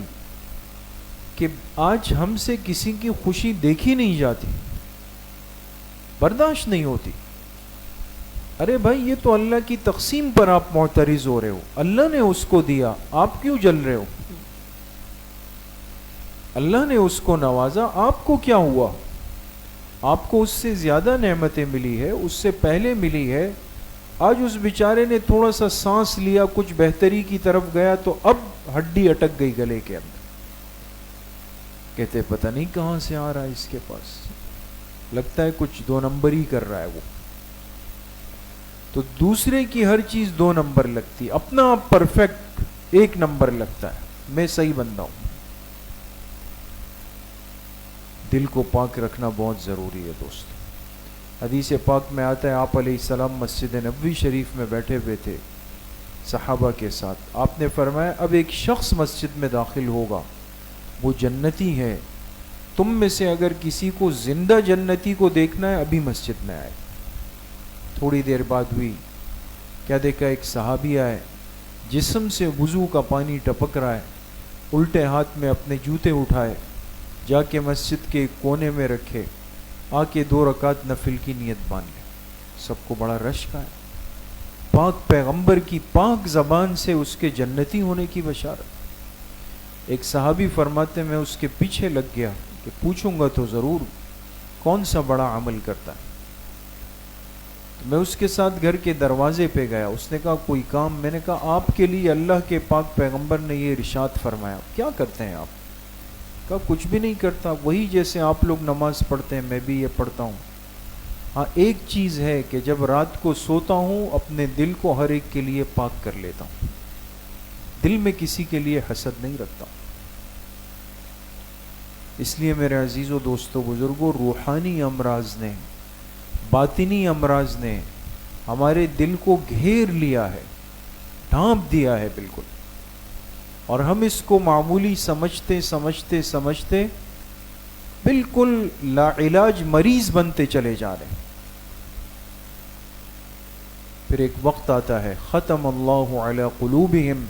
کہ آج ہم سے کسی کی خوشی دیکھی نہیں جاتی، برداشت نہیں ہوتی. ارے بھائی یہ تو اللہ کی تقسیم پر آپ معترض ہو رہے ہو، اللہ نے اس کو دیا، آپ کیوں جل رہے ہو؟ اللہ نے اس کو نوازا، آپ کو کیا ہوا؟ آپ کو اس سے زیادہ نعمتیں ملی ہے، اس سے پہلے ملی ہے. آج اس بیچارے نے تھوڑا سا سانس لیا، کچھ بہتری کی طرف گیا تو اب ہڈی اٹک گئی گلے کے اندر. کہتے پتہ نہیں کہاں سے آ رہا ہے اس کے پاس، لگتا ہے کچھ 2 نمبر ہی کر رہا ہے وہ. تو دوسرے کی ہر چیز 2 نمبر لگتی، اپنا آپ پرفیکٹ 1 نمبر لگتا ہے، میں صحیح بندہ ہوں. دل کو پاک رکھنا بہت ضروری ہے دوست. حدیث پاک میں آتا ہے آپ علیہ السلام مسجد نبوی شریف میں بیٹھے ہوئے تھے صحابہ کے ساتھ. آپ نے فرمایا اب ایک شخص مسجد میں داخل ہوگا، وہ جنتی ہے، تم میں سے اگر کسی کو زندہ جنتی کو دیکھنا ہے ابھی مسجد میں آئے. تھوڑی دیر بعد ہوئی، کیا دیکھا؟ ایک صحابی آئے، جسم سے وضو کا پانی ٹپک رہا ہے، الٹے ہاتھ میں اپنے جوتے اٹھائے، جا کے مسجد کے ایک کونے میں رکھے، آ کے 2 رکعت نفل کی نیت باندھ لے. سب کو بڑا رش کا ہے. پاک پیغمبر کی پاک زبان سے اس کے جنتی ہونے کی بشارت. ایک صحابی فرماتے میں اس کے پیچھے لگ گیا کہ پوچھوں گا تو ضرور کون سا بڑا عمل کرتا ہے. میں اس کے ساتھ گھر کے دروازے پہ گیا، اس نے کہا کوئی کام؟ میں نے کہا آپ کے لیے اللہ کے پاک پیغمبر نے یہ ارشاد فرمایا. کیا کرتے ہیں آپ؟ کہا کچھ بھی نہیں کرتا، وہی جیسے آپ لوگ نماز پڑھتے ہیں میں بھی یہ پڑھتا ہوں. ہاں ایک چیز ہے کہ جب رات کو سوتا ہوں اپنے دل کو ہر ایک کے لیے پاک کر لیتا ہوں، دل میں کسی کے لیے حسد نہیں رکھتا. اس لیے میرے عزیزو دوستو بزرگوں، روحانی امراض نے، باطنی امراض نے ہمارے دل کو گھیر لیا ہے. ڈھانپ دیا ہے بالکل، اور ہم اس کو معمولی سمجھتے سمجھتے سمجھتے بالکل لا علاج مریض بنتے چلے جا رہے ہیں۔ پھر ایک وقت آتا ہے ختم اللہ علی قلوبہم،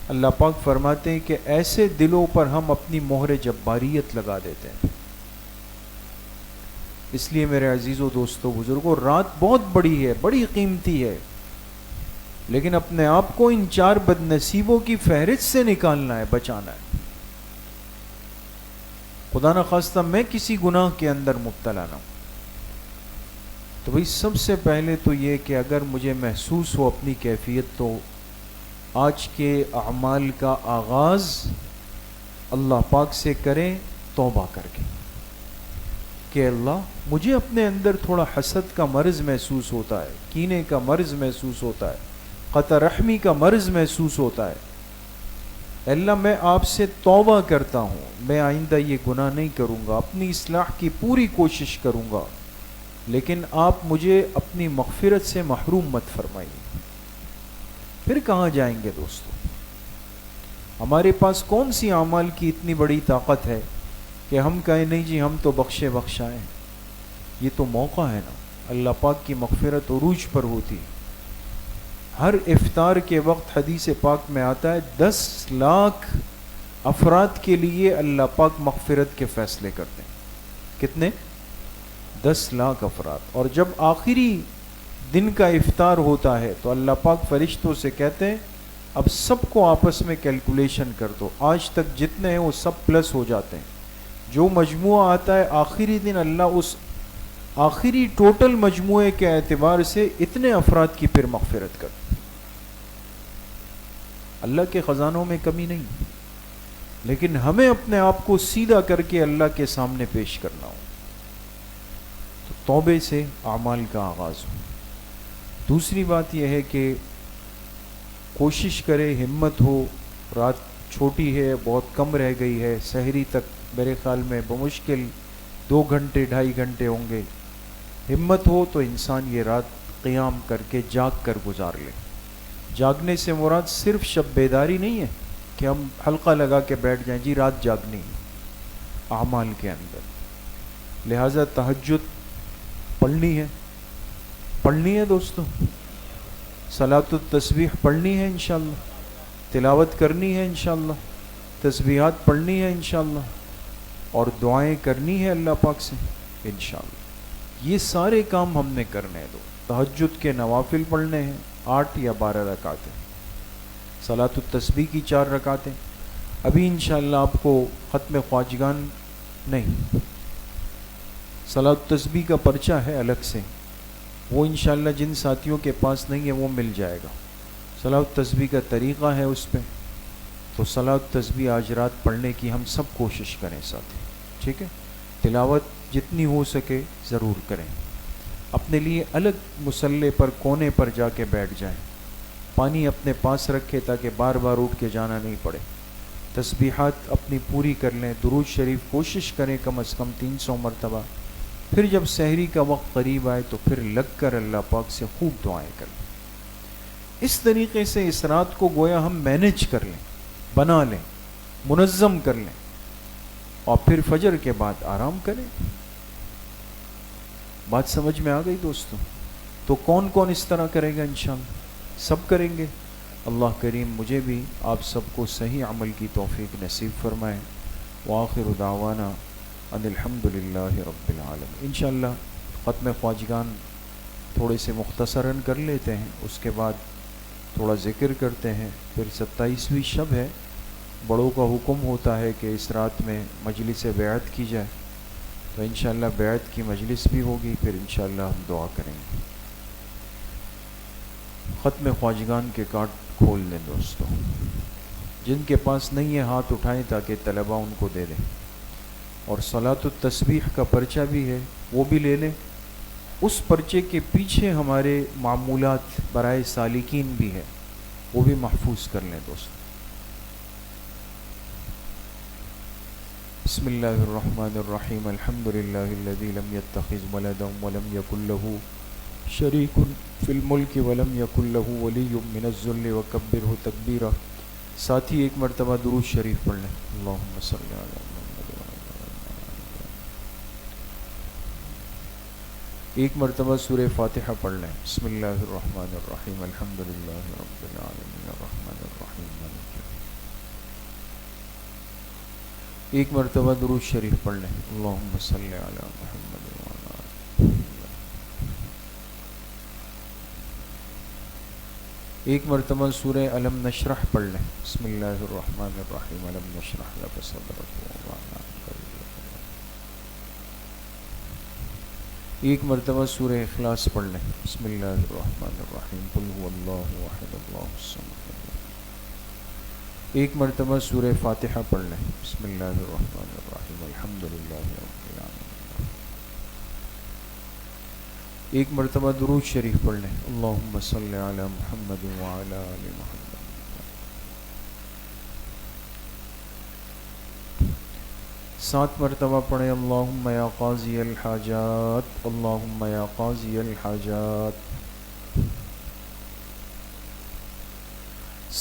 اللہ پاک فرماتے ہیں کہ ایسے دلوں پر ہم اپنی مہر جباریت لگا دیتے ہیں۔ اس لیے میرے عزیزو دوستو بزرگوں، رات بہت بڑی ہے، بڑی قیمتی ہے، لیکن اپنے آپ کو ان 4 بد نصیبوں کی فہرست سے نکالنا ہے، بچانا ہے۔ خدا نخواستہ میں کسی گناہ کے اندر مبتلا نہ ہوں، تو بھئی سب سے پہلے تو یہ کہ اگر مجھے محسوس ہو اپنی کیفیت، تو آج کے اعمال کا آغاز اللہ پاک سے کریں توبہ کر کے کہ اللہ مجھے اپنے اندر تھوڑا حسد کا مرض محسوس ہوتا ہے، کینے کا مرض محسوس ہوتا ہے، قطع رحمی کا مرض محسوس ہوتا ہے، اللہ میں آپ سے توبہ کرتا ہوں، میں آئندہ یہ گناہ نہیں کروں گا، اپنی اصلاح کی پوری کوشش کروں گا، لیکن آپ مجھے اپنی مغفرت سے محروم مت فرمائیے۔ پھر کہاں جائیں گے دوستو؟ ہمارے پاس کون سی اعمال کی اتنی بڑی طاقت ہے کہ ہم کہیں نہیں جی ہم تو بخشے بخشائیں؟ یہ تو موقع ہے نا، اللہ پاک کی مغفرت عروج پر ہوتی۔ ہر افطار کے وقت حدیث پاک میں آتا ہے 10 لاکھ افراد کے لیے اللہ پاک مغفرت کے فیصلے کرتے ہیں۔ کتنے؟ 10 لاکھ افراد۔ اور جب آخری دن کا افطار ہوتا ہے تو اللہ پاک فرشتوں سے کہتے ہیں اب سب کو آپس میں کیلکولیشن کر دو، آج تک جتنے ہیں وہ سب پلس ہو جاتے ہیں، جو مجموعہ آتا ہے آخری دن اللہ اس آخری ٹوٹل مجموعے کے اعتبار سے اتنے افراد کی پھر مغفرت کرتے ہیں۔ اللہ کے خزانوں میں کمی نہیں، لیکن ہمیں اپنے آپ کو سیدھا کر کے اللہ کے سامنے پیش کرنا ہو، تو توبے سے اعمال کا آغاز ہو۔ دوسری بات یہ ہے کہ کوشش کرے، ہمت ہو، رات چھوٹی ہے، بہت کم رہ گئی ہے، سحری تک میرے خیال میں بمشکل 2 گھنٹے 2.5 گھنٹے ہوں گے، ہمت ہو تو انسان یہ رات قیام کر کے جاگ کر گزار لے۔ جاگنے سے مراد صرف شب بیداری نہیں ہے کہ ہم حلقہ لگا کے بیٹھ جائیں جی رات جاگنی، اعمال کے اندر۔ لہٰذا تہجد پڑھنی ہے دوستو، صلاۃ التسبیح پڑھنی ہے انشاءاللہ، تلاوت کرنی ہے انشاءاللہ، تسبیحات پڑھنی ہے انشاءاللہ، اور دعائیں کرنی ہے اللہ پاک سے انشاءاللہ۔ یہ سارے کام ہم نے کرنے ہیں۔ تہجد کے نوافل پڑھنے ہیں 8 یا 12 رکعتیں، صلاۃ التسبیح کی 4 رکعتیں۔ ابھی انشاءاللہ آپ کو ختم خواجگان نہیں، صلاۃ التسبیح کا پرچہ ہے الگ سے، وہ انشاءاللہ جن ساتھیوں کے پاس نہیں ہے وہ مل جائے گا۔ صلاۃ التسبیح کا طریقہ ہے اس پہ، تو صلاۃ التسبیح آج رات پڑھنے کی ہم سب کوشش کریں ساتھی، ٹھیک ہے؟ تلاوت جتنی ہو سکے ضرور کریں، اپنے لیے الگ مصلے پر کونے پر جا کے بیٹھ جائیں، پانی اپنے پاس رکھے تاکہ بار بار اٹھ کے جانا نہیں پڑے، تسبیحات اپنی پوری کر لیں، درود شریف کوشش کریں کم از کم 300 مرتبہ۔ پھر جب سحری کا وقت قریب آئے تو پھر لگ کر اللہ پاک سے خوب دعائیں کریں۔ اس طریقے سے اس رات کو گویا ہم مینیج کر لیں، بنا لیں، منظم کر لیں، اور پھر فجر کے بعد آرام کریں۔ بات سمجھ میں آ گئی دوستو؟ تو کون کون اس طرح کرے گا؟ انشاءاللہ سب کریں گے۔ اللہ کریم مجھے بھی آپ سب کو صحیح عمل کی توفیق نصیب فرمائے۔ وآخر دعوانا ان الحمدللہ رب العالمین۔ انشاءاللہ ختم خواجگان تھوڑے سے مختصراً کر لیتے ہیں، اس کے بعد تھوڑا ذکر کرتے ہیں، پھر 27ویں شب ہے، بڑوں کا حکم ہوتا ہے کہ اس رات میں مجلس بیعت کی جائے، تو انشاءاللہ بیعت کی مجلس بھی ہوگی، پھر انشاءاللہ ہم دعا کریں گے۔ ختم خواجگان کے کارڈ کھول لیں دوستو، جن کے پاس نہیں ہے ہاتھ اٹھائیں تاکہ طلبہ ان کو دے دیں، اور صلاۃ التسبیح کا پرچہ بھی ہے وہ بھی لے لیں، اس پرچے کے پیچھے ہمارے معمولات برائے سالکین بھی ہے، وہ بھی محفوظ کر لیں دوستو۔ بسم اللہ الرحمن الرحیم، الحمد للہ الذی لم یتخذ ولدا ولم یکن له شریک فی الملک ولم یکن لہ ولی من الذل وکبرہ تکبیرا. ساتھی ایک مرتبہ درود شریف پڑھ لیں. اللہم صلی علی محمد وعلی آل محمد. ایک مرتبہ سورہ فاتحہ پڑھ لیں. بسم اللہ الرحمن الرحیم الحمد للہ رب العالمین الرحمن الرحیم مالک یوم الدین. ایک مرتبہ درود شریف پڑھ لیں. اللہم صلی علی محمد وعلی آل محمد. ایک مرتبہ سورہ علم نشرح پڑھ لیں. بسم اللہ الرحمن الرحیم علم نشرح لک صدرک ووضعنا عنک وزرک. ایک مرتبہ سورہ اخلاص پڑھ لیں. بسم اللہ الرحمن الرحیم قل هو اللہ احد اللہ الصمد. ایک مرتبہ سورہ فاتحہ پڑھ لیں. بسم اللہ الرحمن الرحیم الحمد للہ رب العالمین. ایک مرتبہ درود شریف پڑھ لیں. اللہم صلی علی محمد وعلی آل محمد. سات مرتبہ پڑھیں. اللہم یا قاضی الحاجات اللہم یا قاضی الحاجات.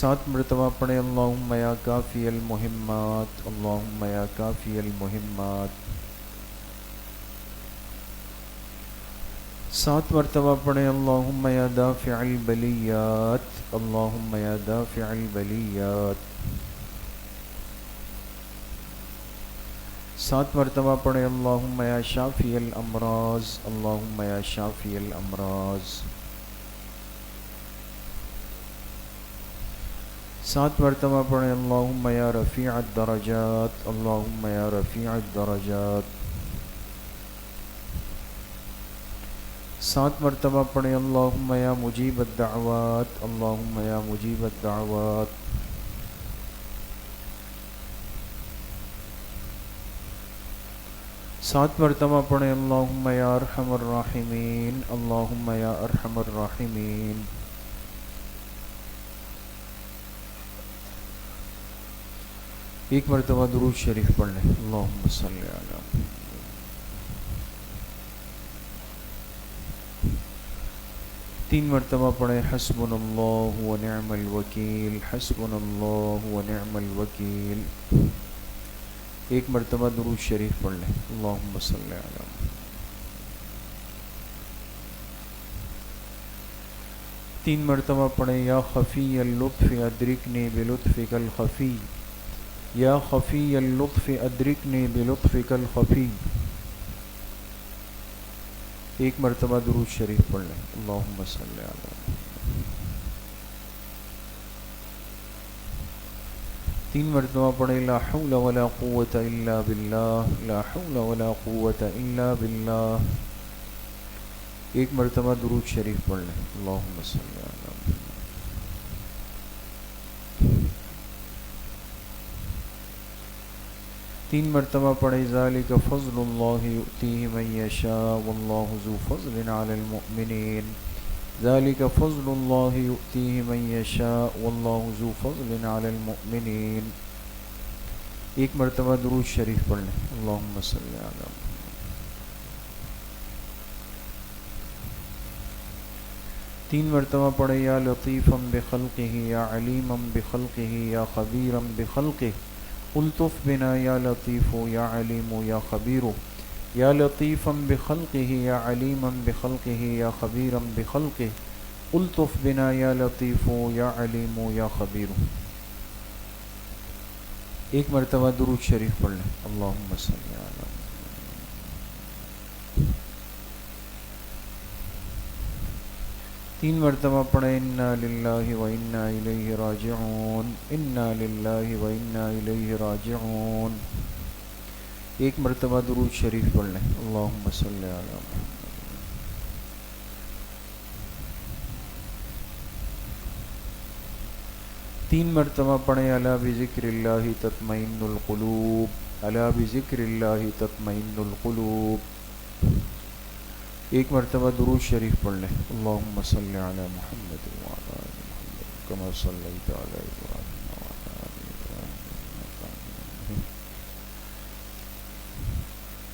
سات مرتبہ پڑھیں. اللہم یا کافی المہمات اللہم یا کافی المہمات. سات مرتبہ پڑھیں. اللہم یا دافع البلیات اللہم یا دافع البلیات. سات مرتبہ پڑھیں. اللہم یا شافی الامراض اللہم یا شافی الامراض. سات مرتبہ پڑھیں. اللہم یا رفیع الدرجات اللہم یا رفیع الدرجات. سات مرتبہ پڑھیں. اللہم یا مجیب الدعوات اللہم یا مجیب الدعوات. سات مرتبہ پڑھیں. اللہم یا ارحم الراحمین اللہم یا ارحم الراحمین. ایک مرتبہ درود شریف پڑھ لیں. اللہم صلی علی محمد. تین مرتبہ پڑھیں. حسبنا اللہ ونعم الوکیل حسبنا اللہ ونعم الوکیل. ایک مرتبہ درود شریف پڑھ لیں. اللہم صلی علی محمد. تین مرتبہ پڑھیں. یا خفی اللطف ادرکنی بلطفک الخفی یا خفی اللطف ادرکنی بلطفک الخفی. ایک مرتبہ درود شریف پڑھ لیں. اللہم صلی علی محمد. تین مرتبہ پڑھیں. لا حول ولا قوة الا باللہ لا حول ولا قوة الا باللہ. ایک مرتبہ درود شریف پڑھ لیں. اللہم صلی علی محمد. تین مرتبہ پڑھیں. ذالک فضل اللہ یؤتیہ من یشاء واللہ ذو فضل علی المؤمنین. ذالک فضل اللہ یؤتیہ من یشاء واللہ ذو فضل علی المؤمنین. ایک مرتبہ درود شریف پڑھ لیں. اللہم صلی علی محمد. تین مرتبہ پڑھیں. یا لطیفا بخلقہ یا علیما بخلقہ یا خبیرا بخلقہ. الطف بنا یا لطیف یا علیم یا خبیر. یا لطیفا بخلقہ یا علیما بخلقہ یا خبیرا بخلقہ. الطف بنا یا لطیف یا علیم یا خبیر. ایک مرتبہ درود شریف پڑھ لیں. اللہم صلی علی محمد. تین مرتبہ پڑھیں. انا للہ و انا الیہ راجعون انا للہ و انا الیہ راجعون. ایک مرتبہ درود شریف پڑھ لیں. اللہم صلی علی محمد. تین مرتبہ پڑھیں. الا بذکر اللہ تطمئن القلوب الا بذکر اللہ تطمئن القلوب. ایک مرتبہ درود شریف پڑھ لیں. اللہم صلی علی محمد وعلی آل محمد کما صلیت علی ابراہیم وعلی آل ابراہیم انک حمید مجید.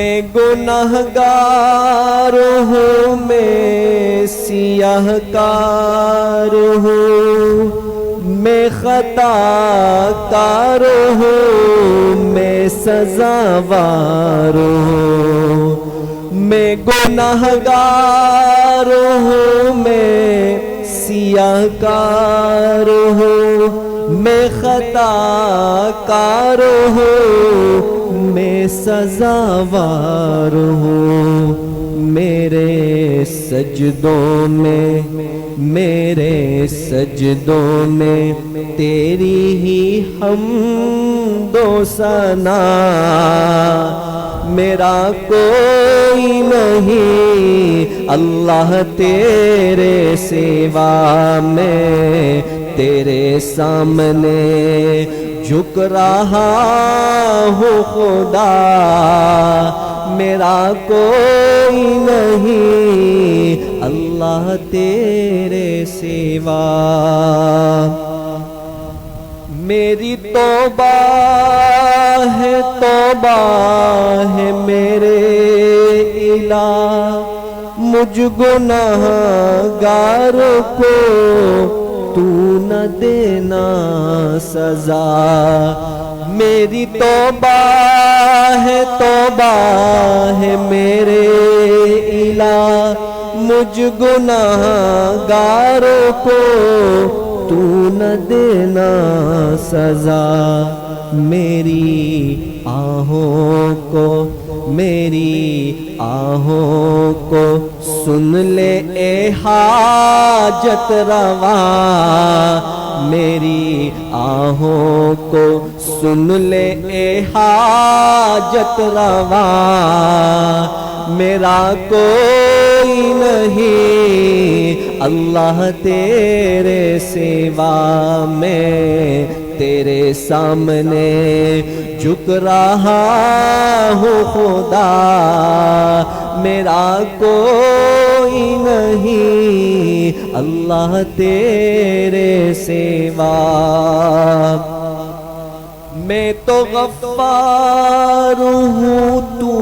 میں گنہگار ہوں میں سیاہ کار ہوں میں خطا کار ہوں میں سزاوار ہوں میں گنہگار ہوں میں سیاہ کار ہوں میں خطا کار ہوں میں سزاوار ہوں میرے سجدوں میں تیری ہی حمد و ثنا میرا کوئی نہیں اللہ تیرے سوا میں تیرے سامنے جھک رہا ہوں خدا میرا کوئی نہیں اللہ تیرے سوا میری توبہ ہے میرے الہ مجھ گنہگار کو تو نہ دینا سزا میری توبہ ہے میرے الہ مجھ گنہگار کو تو نہ دینا سزا میری آہوں کو سن لے اے حاجت روا میری آہوں کو سن لے اے حاجت روا میرا کوئی نہیں اللہ تیرے سوا میں تیرے سامنے جھک رہا ہوں خدا میرا کوئی نہیں اللہ تیرے سوا میں تو غفار ہوں تو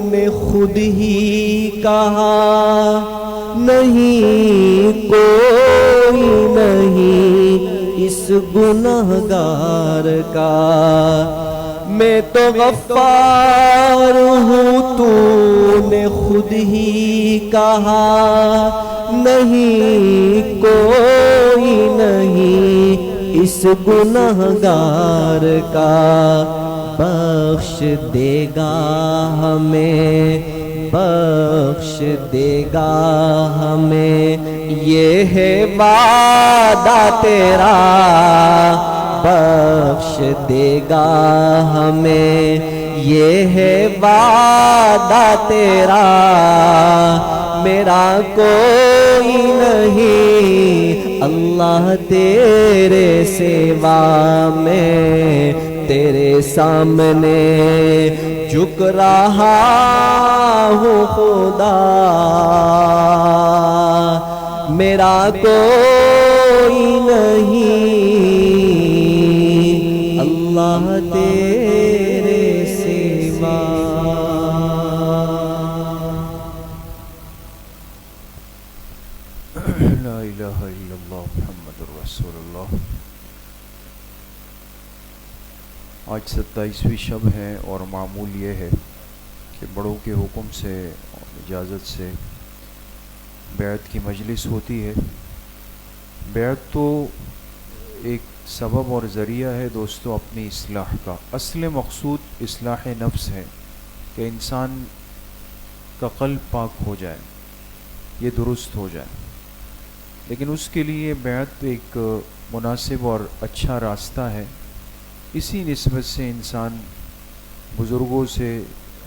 نے خود ہی کہا نہیں کوئی نہیں اس گنہگار کا میں تو غفار ہوں تو نے خود ہی کہا نہیں کوئی نہیں اس گنہگار کا بخش دے گا ہمیں یہ ہے وعدہ تیرا بخش دے گا ہمیں یہ ہے وعدہ تیرا میرا کوئی نہیں اللہ تیرے سوا میں تیرے سامنے جھک رہا ہوں خدا میرا کوئی نہیں اللہ تیرے سوا لا الہ الا اللہ محمد رسول اللہ۔ آج 27ویں شب ہے اور معمول یہ ہے کہ بڑوں کے حکم سے اجازت سے بیعت کی مجلس ہوتی ہے۔ بیعت تو ایک سبب اور ذریعہ ہے دوستو اپنی اصلاح کا۔ اصل مقصود اصلاح نفس ہے کہ انسان کا قلب پاک ہو جائے، یہ درست ہو جائے، لیکن اس کے لیے بیعت ایک مناسب اور اچھا راستہ ہے۔ اسی نسبت سے انسان بزرگوں سے،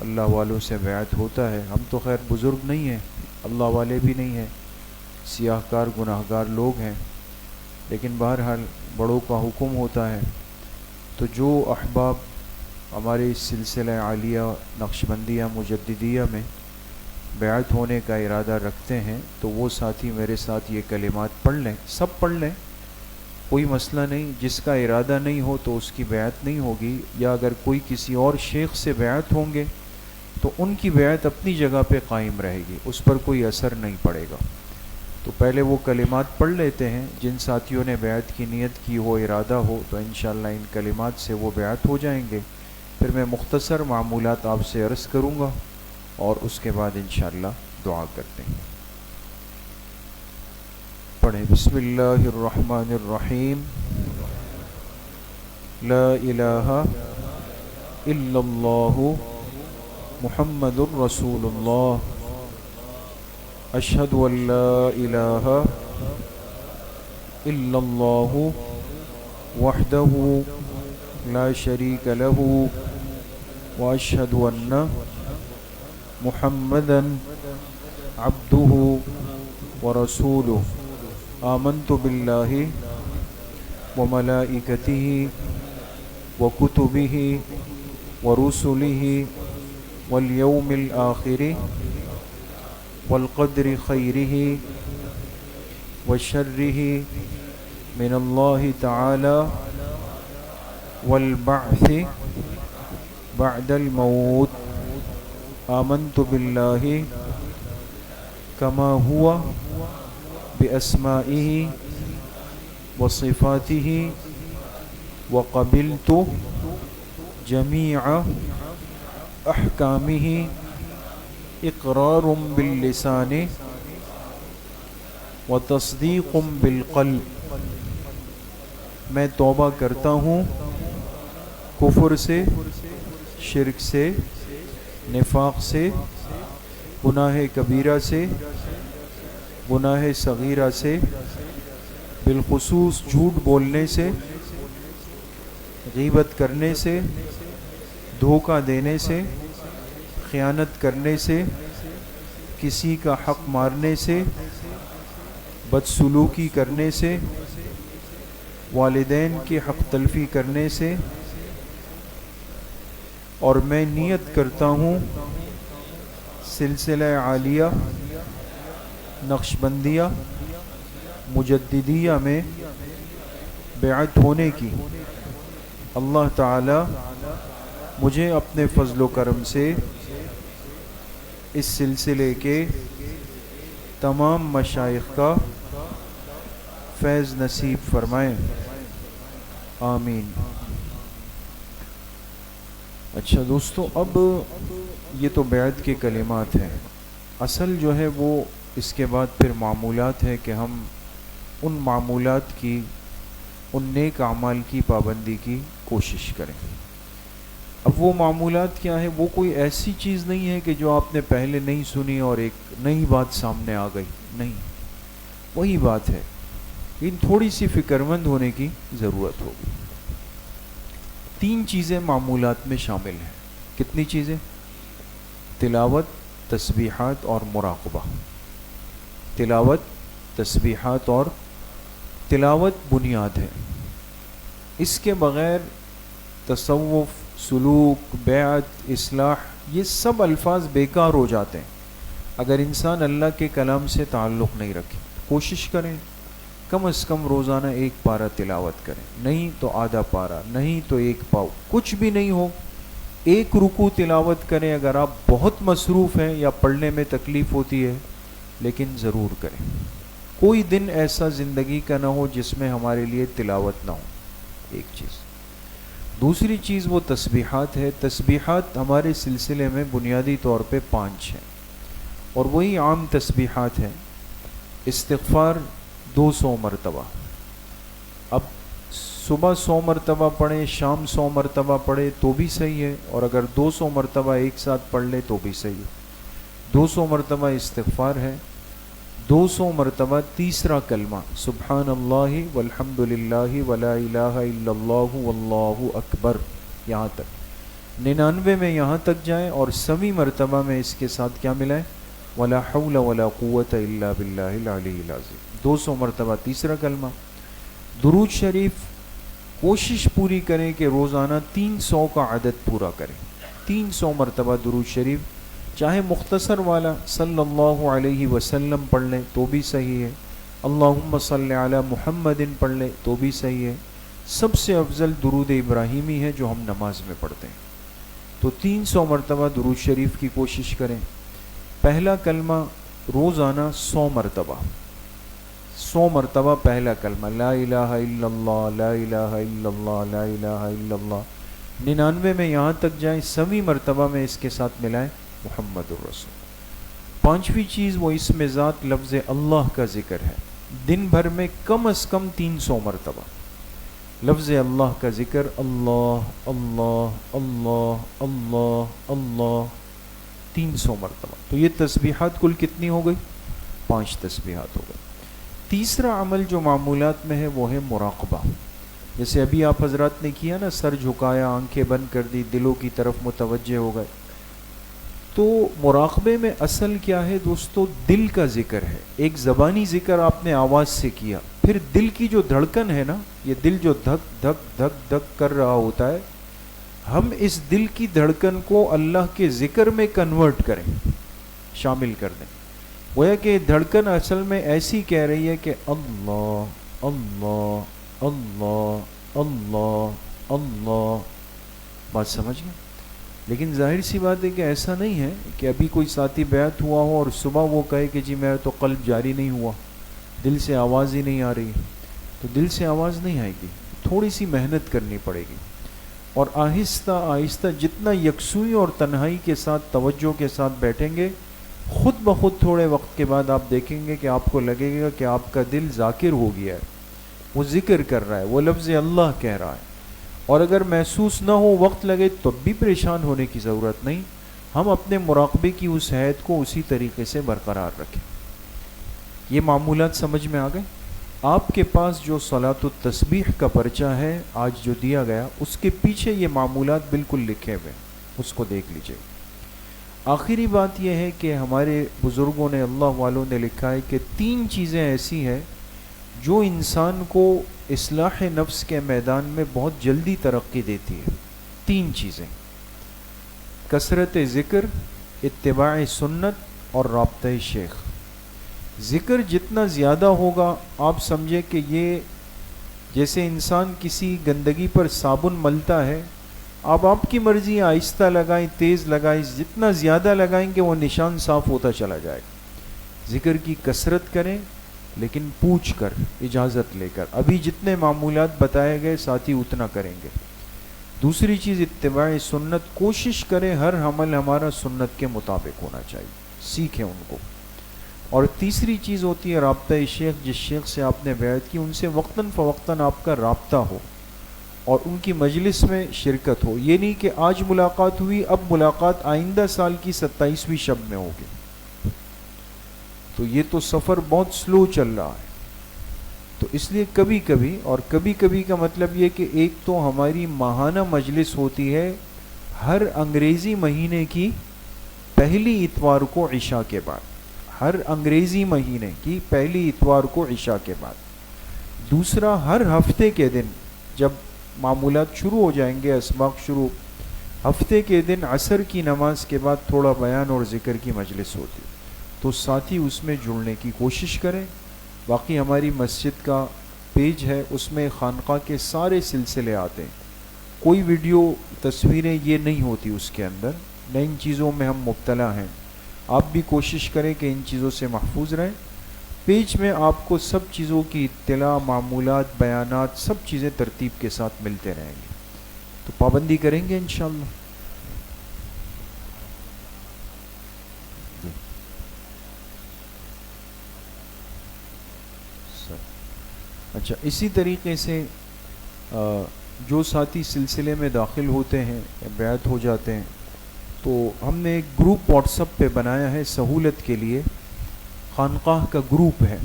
اللہ والوں سے بیعت ہوتا ہے۔ ہم تو خیر بزرگ نہیں ہیں، اللہ والے بھی نہیں ہیں، سیاہ کار گناہگار لوگ ہیں، لیکن بہرحال بڑوں کا حکم ہوتا ہے۔ تو جو احباب ہمارے اس سلسلہ عالیہ نقشبندیہ مجددیہ میں بیعت ہونے کا ارادہ رکھتے ہیں تو وہ ساتھی میرے ساتھ یہ کلمات پڑھ لیں، سب پڑھ لیں، کوئی مسئلہ نہیں۔ جس کا ارادہ نہیں ہو تو اس کی بیعت نہیں ہوگی، یا اگر کوئی کسی اور شیخ سے بیعت ہوں گے تو ان کی بیعت اپنی جگہ پہ قائم رہے گی، اس پر کوئی اثر نہیں پڑے گا۔ تو پہلے وہ کلمات پڑھ لیتے ہیں، جن ساتھیوں نے بیعت کی نیت کی ہو، ارادہ ہو، تو انشاءاللہ ان کلمات سے وہ بیعت ہو جائیں گے۔ پھر میں مختصر معمولات آپ سے عرض کروں گا اور اس کے بعد انشاءاللہ دعا کرتے ہیں۔ پڑھیں بسم اللہ الرحمن الرحیم۔ لا الہ الا اللہ محمد الرسول اللہ، اشہد ان لا الہ الا اللہ وحدہ لا شریک لہ واشہد ان محمدا عبدہ ورسولہ، آمنت باللہ وملائکتہ وکتبہ ورسلہ والیوم الآخر والقدر خیرہ وشرہ من اللہ تعالی والبعث بعد الموت، آمنت باللہ کما ہوا بأسمائہ وصفاتہ وقبلت جمیع احکامہ اقرار باللسان وتصدیق بالقلب۔ میں توبہ کرتا ہوں کفر سے، شرک سے، نفاق سے، گناہ کبیرہ سے، گناہ صغیرہ سے، بالخصوص جھوٹ بولنے سے، غیبت کرنے سے، دھوکہ دینے سے، خیانت کرنے سے، کسی کا حق مارنے سے، بدسلوکی کرنے سے، والدین کی حق تلفی کرنے سے، اور میں نیت کرتا ہوں سلسلہ عالیہ نقشبندیہ مجددیہ میں بیعت ہونے کی۔ اللہ تعالی مجھے اپنے فضل و کرم سے اس سلسلے کے تمام مشائخ کا فیض نصیب فرمائیں، آمین۔ اچھا دوستو، اب یہ تو بیعت کے کلمات ہیں، اصل جو ہے وہ اس کے بعد پھر معمولات ہے کہ ہم ان معمولات کی، ان نیک اعمال کی پابندی کی کوشش کریں۔ اب وہ معمولات کیا ہے؟ وہ کوئی ایسی چیز نہیں ہے کہ جو آپ نے پہلے نہیں سنی اور ایک نئی بات سامنے آ گئی، نہیں، وہی بات ہے، لیکن تھوڑی سی فکرمند ہونے کی ضرورت ہوگی۔ 3 چیزیں معمولات میں شامل ہیں۔ کتنی چیزیں؟ تلاوت، تسبیحات اور مراقبہ۔ تلاوت، تسبیحات اور تلاوت بنیاد ہے، اس کے بغیر تصوف، سلوک، بیعت، اصلاح، یہ سب الفاظ بیکار ہو جاتے ہیں اگر انسان اللہ کے کلام سے تعلق نہیں رکھے۔ کوشش کریں کم از کم روزانہ 1 پارہ تلاوت کریں، نہیں تو آدھا پارہ، نہیں تو 1 پاؤ، کچھ بھی نہیں ہو 1 رکوع تلاوت کریں۔ اگر آپ بہت مصروف ہیں یا پڑھنے میں تکلیف ہوتی ہے، لیکن ضرور کریں۔ کوئی دن ایسا زندگی کا نہ ہو جس میں ہمارے لیے تلاوت نہ ہو، ایک چیز۔ دوسری چیز وہ تسبیحات ہے۔ تسبیحات ہمارے سلسلے میں بنیادی طور پہ 5 ہیں، اور وہی عام تسبیحات ہیں۔ استغفار 200 مرتبہ، اب صبح 100 مرتبہ پڑھیں، شام 100 مرتبہ پڑھیں تو بھی صحیح ہے، اور اگر 200 مرتبہ ایک ساتھ پڑھ لیں تو بھی صحیح ہے۔ 200 مرتبہ استغفار ہے، 200 مرتبہ تیسرا کلمہ سبحان اللہ والحمد للہ ولا الہ الا اللہ واللہ اکبر، یہاں تک 99 میں یہاں تک جائیں، اور 100ویں مرتبہ میں اس کے ساتھ کیا ملائیں؟ ولا حول ولا قوت الا باللہ العلی العظیم۔ 200 مرتبہ تیسرا کلمہ۔ درود شریف کوشش پوری کریں کہ روزانہ 300 کا عدد پورا کریں، 300 مرتبہ درود شریف، چاہے مختصر والا صلی اللہ علیہ وسلم پڑھ لیں تو بھی صحیح ہے، اللہم صلی علی محمد پڑھ لیں تو بھی صحیح ہے۔ سب سے افضل درود ابراہیمی ہے جو ہم نماز میں پڑھتے ہیں، تو 300 مرتبہ درود شریف کی کوشش کریں. پہلا کلمہ روزانہ 100 مرتبہ، 100 مرتبہ پہلا کلمہ لا الہ الا اللہ، لا الہ الا اللہ، لا الہ الا اللہ. 99 میں یہاں تک جائیں، 100ویں مرتبہ میں اس کے ساتھ ملائیں محمد الرسول. پانچویں چیز وہ اسم ذات لفظ اللہ کا ذکر ہے. دن بھر میں کم از کم 300 مرتبہ لفظ اللہ کا ذکر، اللہ اللہ اللہ اللہ اللہ 300 مرتبہ. تو یہ تسبیحات کل کتنی ہو گئی؟ 5 تسبیحات ہو گئی. تیسرا عمل جو معمولات میں ہے وہ ہے مراقبہ. جیسے ابھی آپ حضرات نے کیا نا، سر جھکایا، آنکھیں بند کر دی، دلوں کی طرف متوجہ ہو گئے. تو مراقبے میں اصل کیا ہے دوستو؟ دل کا ذکر ہے. ایک زبانی ذکر آپ نے آواز سے کیا، پھر دل کی جو دھڑکن ہے نا، یہ دل جو دھک دھک دھک دھک کر رہا ہوتا ہے، ہم اس دل کی دھڑکن کو اللہ کے ذکر میں کنورٹ کریں، شامل کر دیں. گویا کہ دھڑکن اصل میں ایسی کہہ رہی ہے کہ اللہ اللہ اللہ اللہ اللہ. بات سمجھ گئے؟ لیکن ظاہر سی بات ہے کہ ایسا نہیں ہے کہ ابھی کوئی ساتھی بیعت ہوا ہو اور صبح وہ کہے کہ جی میرا تو قلب جاری نہیں ہوا، دل سے آواز ہی نہیں آ رہی. تو دل سے آواز نہیں آئے گی، تھوڑی سی محنت کرنی پڑے گی. اور آہستہ آہستہ جتنا یکسوئی اور تنہائی کے ساتھ توجہ کے ساتھ بیٹھیں گے، خود بخود تھوڑے وقت کے بعد آپ دیکھیں گے کہ آپ کو لگے گا کہ آپ کا دل ذاکر ہو گیا ہے، وہ ذکر کر رہا ہے، وہ لفظ اللہ کہہ رہا ہے. اور اگر محسوس نہ ہو، وقت لگے، تو بھی پریشان ہونے کی ضرورت نہیں. ہم اپنے مراقبے کی اس حیت کو اسی طریقے سے برقرار رکھیں. یہ معمولات سمجھ میں آ گئے؟ آپ کے پاس جو صلاۃ التسبیح کا پرچہ ہے آج جو دیا گیا، اس کے پیچھے یہ معمولات بالکل لکھے ہوئے، اس کو دیکھ لیجئے. آخری بات یہ ہے کہ ہمارے بزرگوں نے، اللہ والوں نے لکھا ہے کہ 3 چیزیں ایسی ہیں جو انسان کو اصلاح نفس کے میدان میں بہت جلدی ترقی دیتی ہے. 3 چیزیں: کثرت ذکر، اتباع سنت اور رابطہ شیخ. ذکر جتنا زیادہ ہوگا، آپ سمجھے کہ یہ جیسے انسان کسی گندگی پر صابن ملتا ہے، آپ کی مرضی، آہستہ لگائیں، تیز لگائیں، جتنا زیادہ لگائیں گے وہ نشان صاف ہوتا چلا جائے گا. ذکر کی کثرت کریں، لیکن پوچھ کر، اجازت لے کر. ابھی جتنے معمولات بتائے گئے ساتھی اتنا کریں گے. دوسری چیز اتباع سنت، کوشش کریں ہر عمل ہمارا سنت کے مطابق ہونا چاہیے، سیکھیں ان کو. اور تیسری چیز ہوتی ہے رابطہ شیخ. جس شیخ سے آپ نے بیعت کی، ان سے وقتاً فوقتاً آپ کا رابطہ ہو اور ان کی مجلس میں شرکت ہو. یہ نہیں کہ آج ملاقات ہوئی، اب ملاقات آئندہ سال کی 27ویں شب میں ہوگی. تو یہ تو سفر بہت سلو چل رہا ہے. تو اس لیے کبھی کبھی، اور کبھی کبھی کا مطلب یہ کہ ایک تو ہماری ماہانہ مجلس ہوتی ہے ہر انگریزی مہینے کی پہلی اتوار کو عشاء کے بعد، ہر انگریزی مہینے کی پہلی اتوار کو عشاء کے بعد. دوسرا، ہر ہفتے کے دن جب معمولات شروع ہو جائیں گے، اسباق شروع، ہفتے کے دن عصر کی نماز کے بعد تھوڑا بیان اور ذکر کی مجلس ہوتی. تو ساتھی اس میں جڑنے کی کوشش کریں. باقی ہماری مسجد کا پیج ہے، اس میں خانقاہ کے سارے سلسلے آتے ہیں. کوئی ویڈیو تصویریں یہ نہیں ہوتی اس کے اندر. نئی چیزوں میں ہم مبتلا ہیں. آپ بھی کوشش کریں کہ ان چیزوں سے محفوظ رہیں. پیج میں آپ کو سب چیزوں کی اطلاع، معمولات، بیانات، سب چیزیں ترتیب کے ساتھ ملتے رہیں گے. تو پابندی کریں گے انشاءاللہ. اچھا، اسی طریقے سے جو ساتھی سلسلے میں داخل ہوتے ہیں یا بیعت ہو جاتے ہیں، تو ہم نے ایک گروپ واٹس ایپ پہ بنایا ہے سہولت کے لیے. خانقاہ کا گروپ ہے،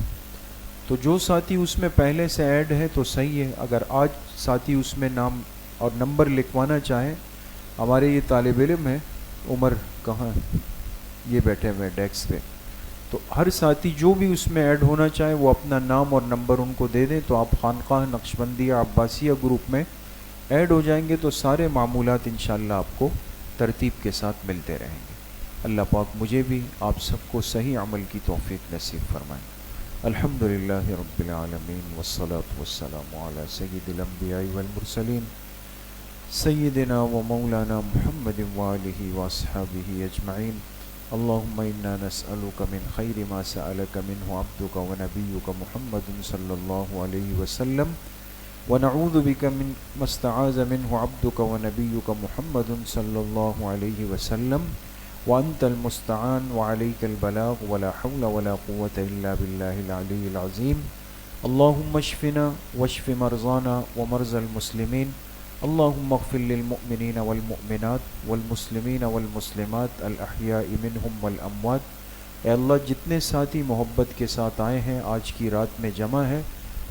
تو جو ساتھی اس میں پہلے سے ایڈ ہے تو صحیح ہے. اگر آج ساتھی اس میں نام اور نمبر لکھوانا چاہیں، ہمارے یہ طالب علم ہے عمر، کہاں یہ بیٹھے ہوئے ڈیسک پہ، تو ہر ساتھی جو بھی اس میں ایڈ ہونا چاہے وہ اپنا نام اور نمبر ان کو دے دیں، تو آپ خانقاہ نقشبندیہ عباسیہ گروپ میں ایڈ ہو جائیں گے. تو سارے معمولات انشاءاللہ آپ کو ترتیب کے ساتھ ملتے رہیں گے. اللہ پاک مجھے بھی آپ سب کو صحیح عمل کی توفیق نصیب فرمائیں. الحمدللہ رب العالمین والصلاة والسلام علی سید الانبیاء والمرسلین سيدنا ومولانا محمد وآله وأصحابه أجمعين. اللهم إنا نسألك من خير ما سألك منه عبدك ونبيك محمد صلى الله عليه وسلم، ونعوذ بك من ما استعاذ منه عبدك ونبيك محمد صلى الله عليه وسلم، وأنت المستعان وعليك البلاغ ولا حول ولا قوة إلا بالله العلي العظيم. اللهم اشفنا واشف مرضانا ومرضى المسلمين. اللهم اغفر للمؤمنين والمؤمنات والمسلمین والمسلمات الاحیاء منهم والاموات. اے اللہ جتنے ساتھی محبت کے ساتھ آئے ہیں آج کی رات میں جمع ہیں،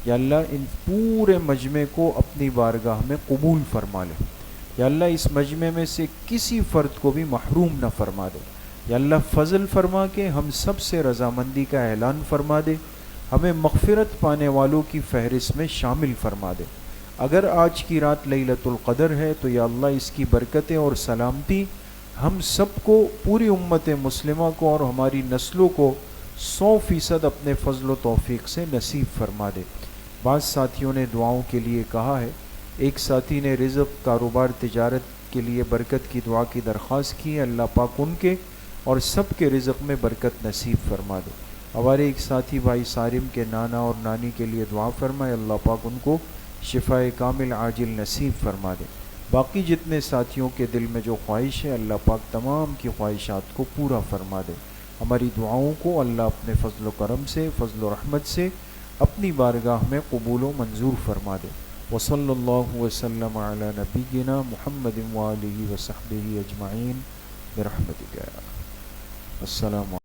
یا اللہ ان پورے مجمع کو اپنی بارگاہ میں قبول فرما لے. یا اللہ اس مجمع میں سے کسی فرد کو بھی محروم نہ فرما دے. یا اللہ فضل فرما کے ہم سب سے رضامندی کا اعلان فرما دے، ہمیں مغفرت پانے والوں کی فہرست میں شامل فرما دے. اگر آج کی رات لیلۃ القدر ہے تو یا اللہ اس کی برکتیں اور سلامتی ہم سب کو، پوری امت مسلمہ کو اور ہماری نسلوں کو 100% اپنے فضل و توفیق سے نصیب فرما دے. بعض ساتھیوں نے دعاؤں کے لیے کہا ہے. ایک ساتھی نے رزق، کاروبار، تجارت کے لیے برکت کی دعا کی درخواست کی ہے. اللہ پاک ان کے اور سب کے رزق میں برکت نصیب فرما دے. ہمارے ایک ساتھی بھائی سارم کے نانا اور نانی کے لیے دعا فرمائے. اللہ پاک ان کو شفاء کامل عاجل نصیب فرما دے. باقی جتنے ساتھیوں کے دل میں جو خواہش ہے اللہ پاک تمام کی خواہشات کو پورا فرما دے. ہماری دعاؤں کو اللہ اپنے فضل و کرم سے، فضل و رحمت سے اپنی بارگاہ میں قبول و منظور فرما دے. وصلی اللہ وسلم علی نبینا محمد وآلہ وصحبہ اجمعین برحمتک. السلام علیکم.